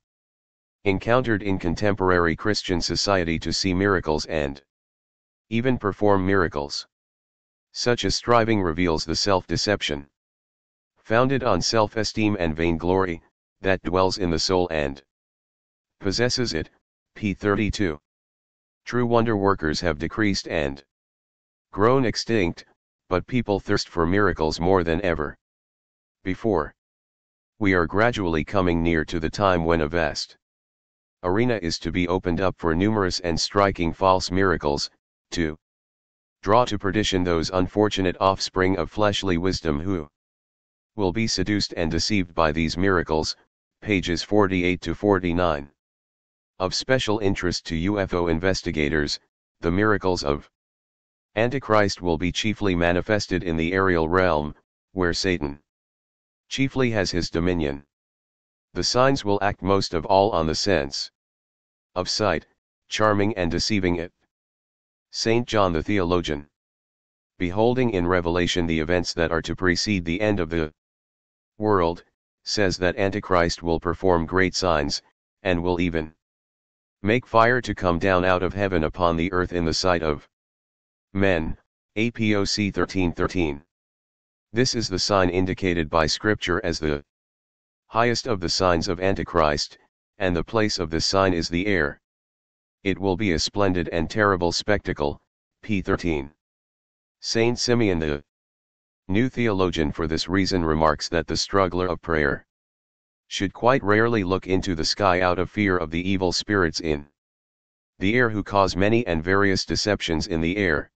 encountered in contemporary Christian society to see miracles and even perform miracles. Such a striving reveals the self-deception, founded on self-esteem and vainglory, that dwells in the soul and possesses it. P. 32. True wonder workers have decreased and grown extinct, but people thirst for miracles more than ever before. We are gradually coming near to the time when a vast arena is to be opened up for numerous and striking false miracles, to draw to perdition those unfortunate offspring of fleshly wisdom who will be seduced and deceived by these miracles, pages 48-49. Of special interest to UFO investigators, the miracles of Antichrist will be chiefly manifested in the aerial realm, where Satan chiefly has his dominion. The signs will act most of all on the sense of sight, charming and deceiving it. St. John the theologian, beholding in Revelation the events that are to precede the end of the world, says that Antichrist will perform great signs, and will even make fire to come down out of heaven upon the earth in the sight of men, APOC 13:13. This is the sign indicated by Scripture as the highest of the signs of Antichrist, and the place of this sign is the air. It will be a splendid and terrible spectacle, p. 13. Saint Simeon the new theologian for this reason remarks that the struggler of prayer should quite rarely look into the sky out of fear of the evil spirits in the air who cause many and various deceptions in the air.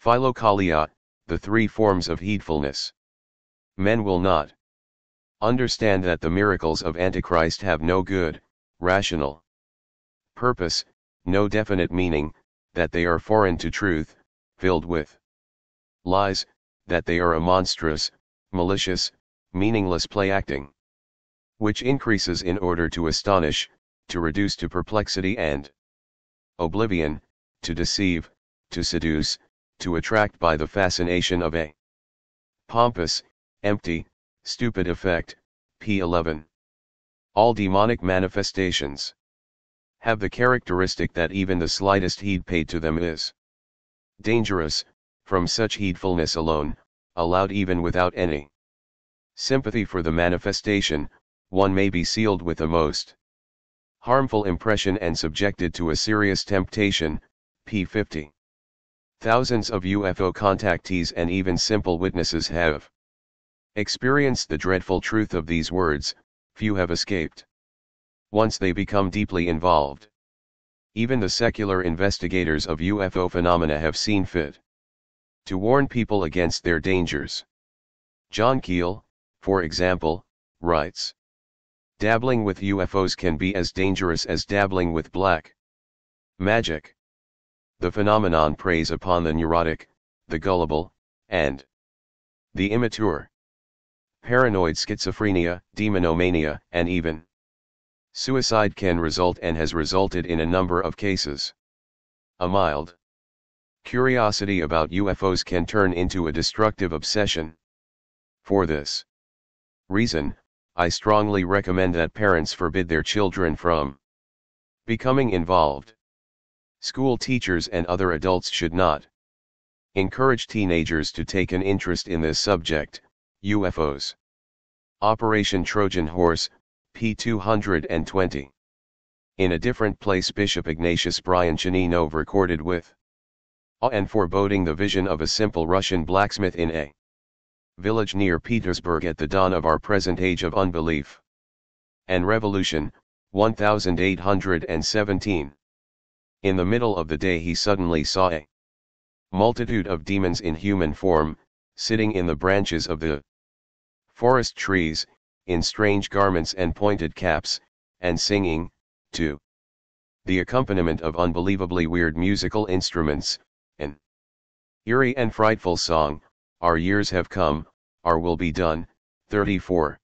Philokalia, the three forms of heedfulness. Men will not understand that the miracles of Antichrist have no good, rational purpose, no definite meaning, that they are foreign to truth, filled with lies, that they are a monstrous, malicious, meaningless play acting, which increases in order to astonish, to reduce to perplexity and oblivion, to deceive, to seduce, to attract by the fascination of a pompous, empty, stupid effect. P11. All demonic manifestations have the characteristic that even the slightest heed paid to them is dangerous. From such heedfulness alone, allowed even without any sympathy for the manifestation, one may be sealed with the most harmful impression and subjected to a serious temptation. P50. Thousands of UFO contactees and even simple witnesses have experienced the dreadful truth of these words. Few have escaped. Once they become deeply involved, even the secular investigators of UFO phenomena have seen fit to warn people against their dangers. John Keel, for example, writes, "Dabbling with UFOs can be as dangerous as dabbling with black magic. The phenomenon preys upon the neurotic, the gullible, and the immature. Paranoid schizophrenia, demonomania, and even suicide can result and has resulted in a number of cases. A mild curiosity about UFOs can turn into a destructive obsession. For this reason, I strongly recommend that parents forbid their children from becoming involved. School teachers and other adults should not encourage teenagers to take an interest in this subject." UFOs. Operation Trojan Horse, p. 220. In a different place, Bishop Ignatius Bryanchaninov recorded with awe and foreboding the vision of a simple Russian blacksmith in a village near Petersburg at the dawn of our present age of unbelief and revolution, 1817. In the middle of the day he suddenly saw a multitude of demons in human form, sitting in the branches of the forest trees, in strange garments and pointed caps, and singing, to the accompaniment of unbelievably weird musical instruments, an eerie and frightful song, "Our years have come, our will be done." 34.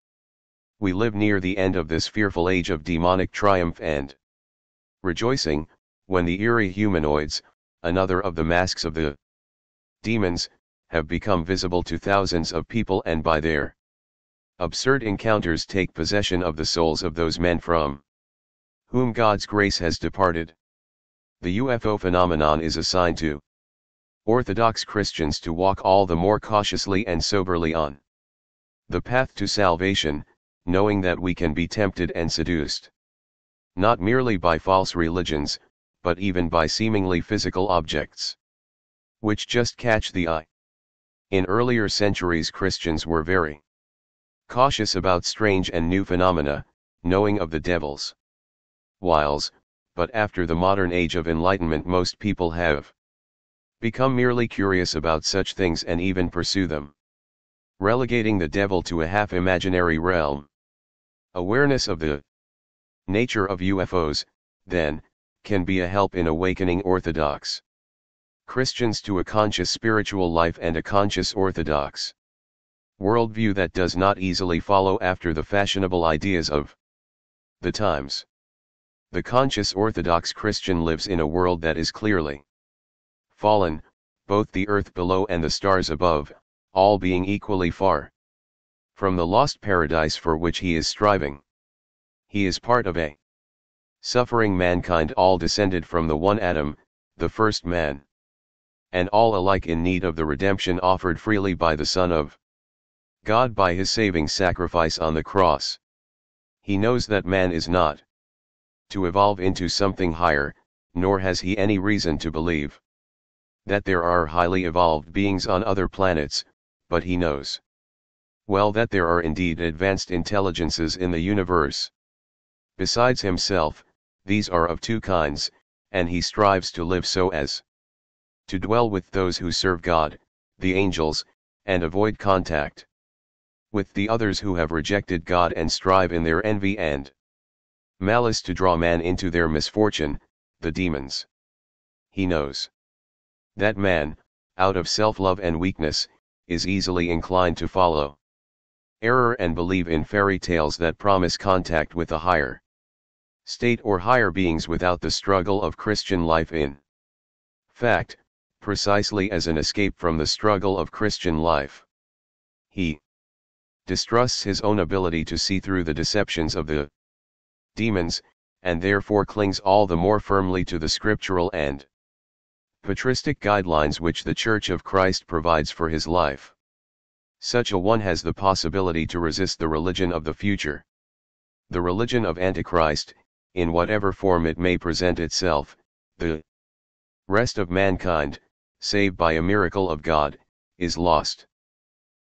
We live near the end of this fearful age of demonic triumph and rejoicing, when the eerie humanoids, another of the masks of the demons, have become visible to thousands of people and by their absurd encounters take possession of the souls of those men from whom God's grace has departed. The UFO phenomenon is a sign to Orthodox Christians to walk all the more cautiously and soberly on the path to salvation, knowing that we can be tempted and seduced, not merely by false religions, but even by seemingly physical objects, which just catch the eye. In earlier centuries, Christians were very cautious about strange and new phenomena, knowing of the devil's wiles, but after the modern age of enlightenment most people have become merely curious about such things and even pursue them, relegating the devil to a half-imaginary realm. Awareness of the nature of UFOs, then, can be a help in awakening Orthodox Christians to a conscious spiritual life and a conscious Orthodox worldview that does not easily follow after the fashionable ideas of the times. The conscious Orthodox Christian lives in a world that is clearly fallen, both the earth below and the stars above, all being equally far from the lost paradise for which he is striving. He is part of a suffering mankind, all descended from the one Adam, the first man, and all alike in need of the redemption offered freely by the Son of God by his saving sacrifice on the cross. He knows that man is not to evolve into something higher, nor has he any reason to believe that there are highly evolved beings on other planets, but he knows well that there are indeed advanced intelligences in the universe. Besides himself, these are of two kinds, and he strives to live so as to dwell with those who serve God, the angels, and avoid contact with the others who have rejected God and strive in their envy and Malice to draw man into their misfortune, the demons. He knows that man, out of self-love and weakness, is easily inclined to follow error and believe in fairy tales that promise contact with a higher state or higher beings without the struggle of Christian life in fact, precisely as an escape from the struggle of Christian life. He distrusts his own ability to see through the deceptions of the demons, and therefore clings all the more firmly to the scriptural and patristic guidelines which the Church of Christ provides for his life. Such a one has the possibility to resist the religion of the future. The religion of Antichrist, in whatever form it may present itself. The rest of mankind, save by a miracle of God, is lost.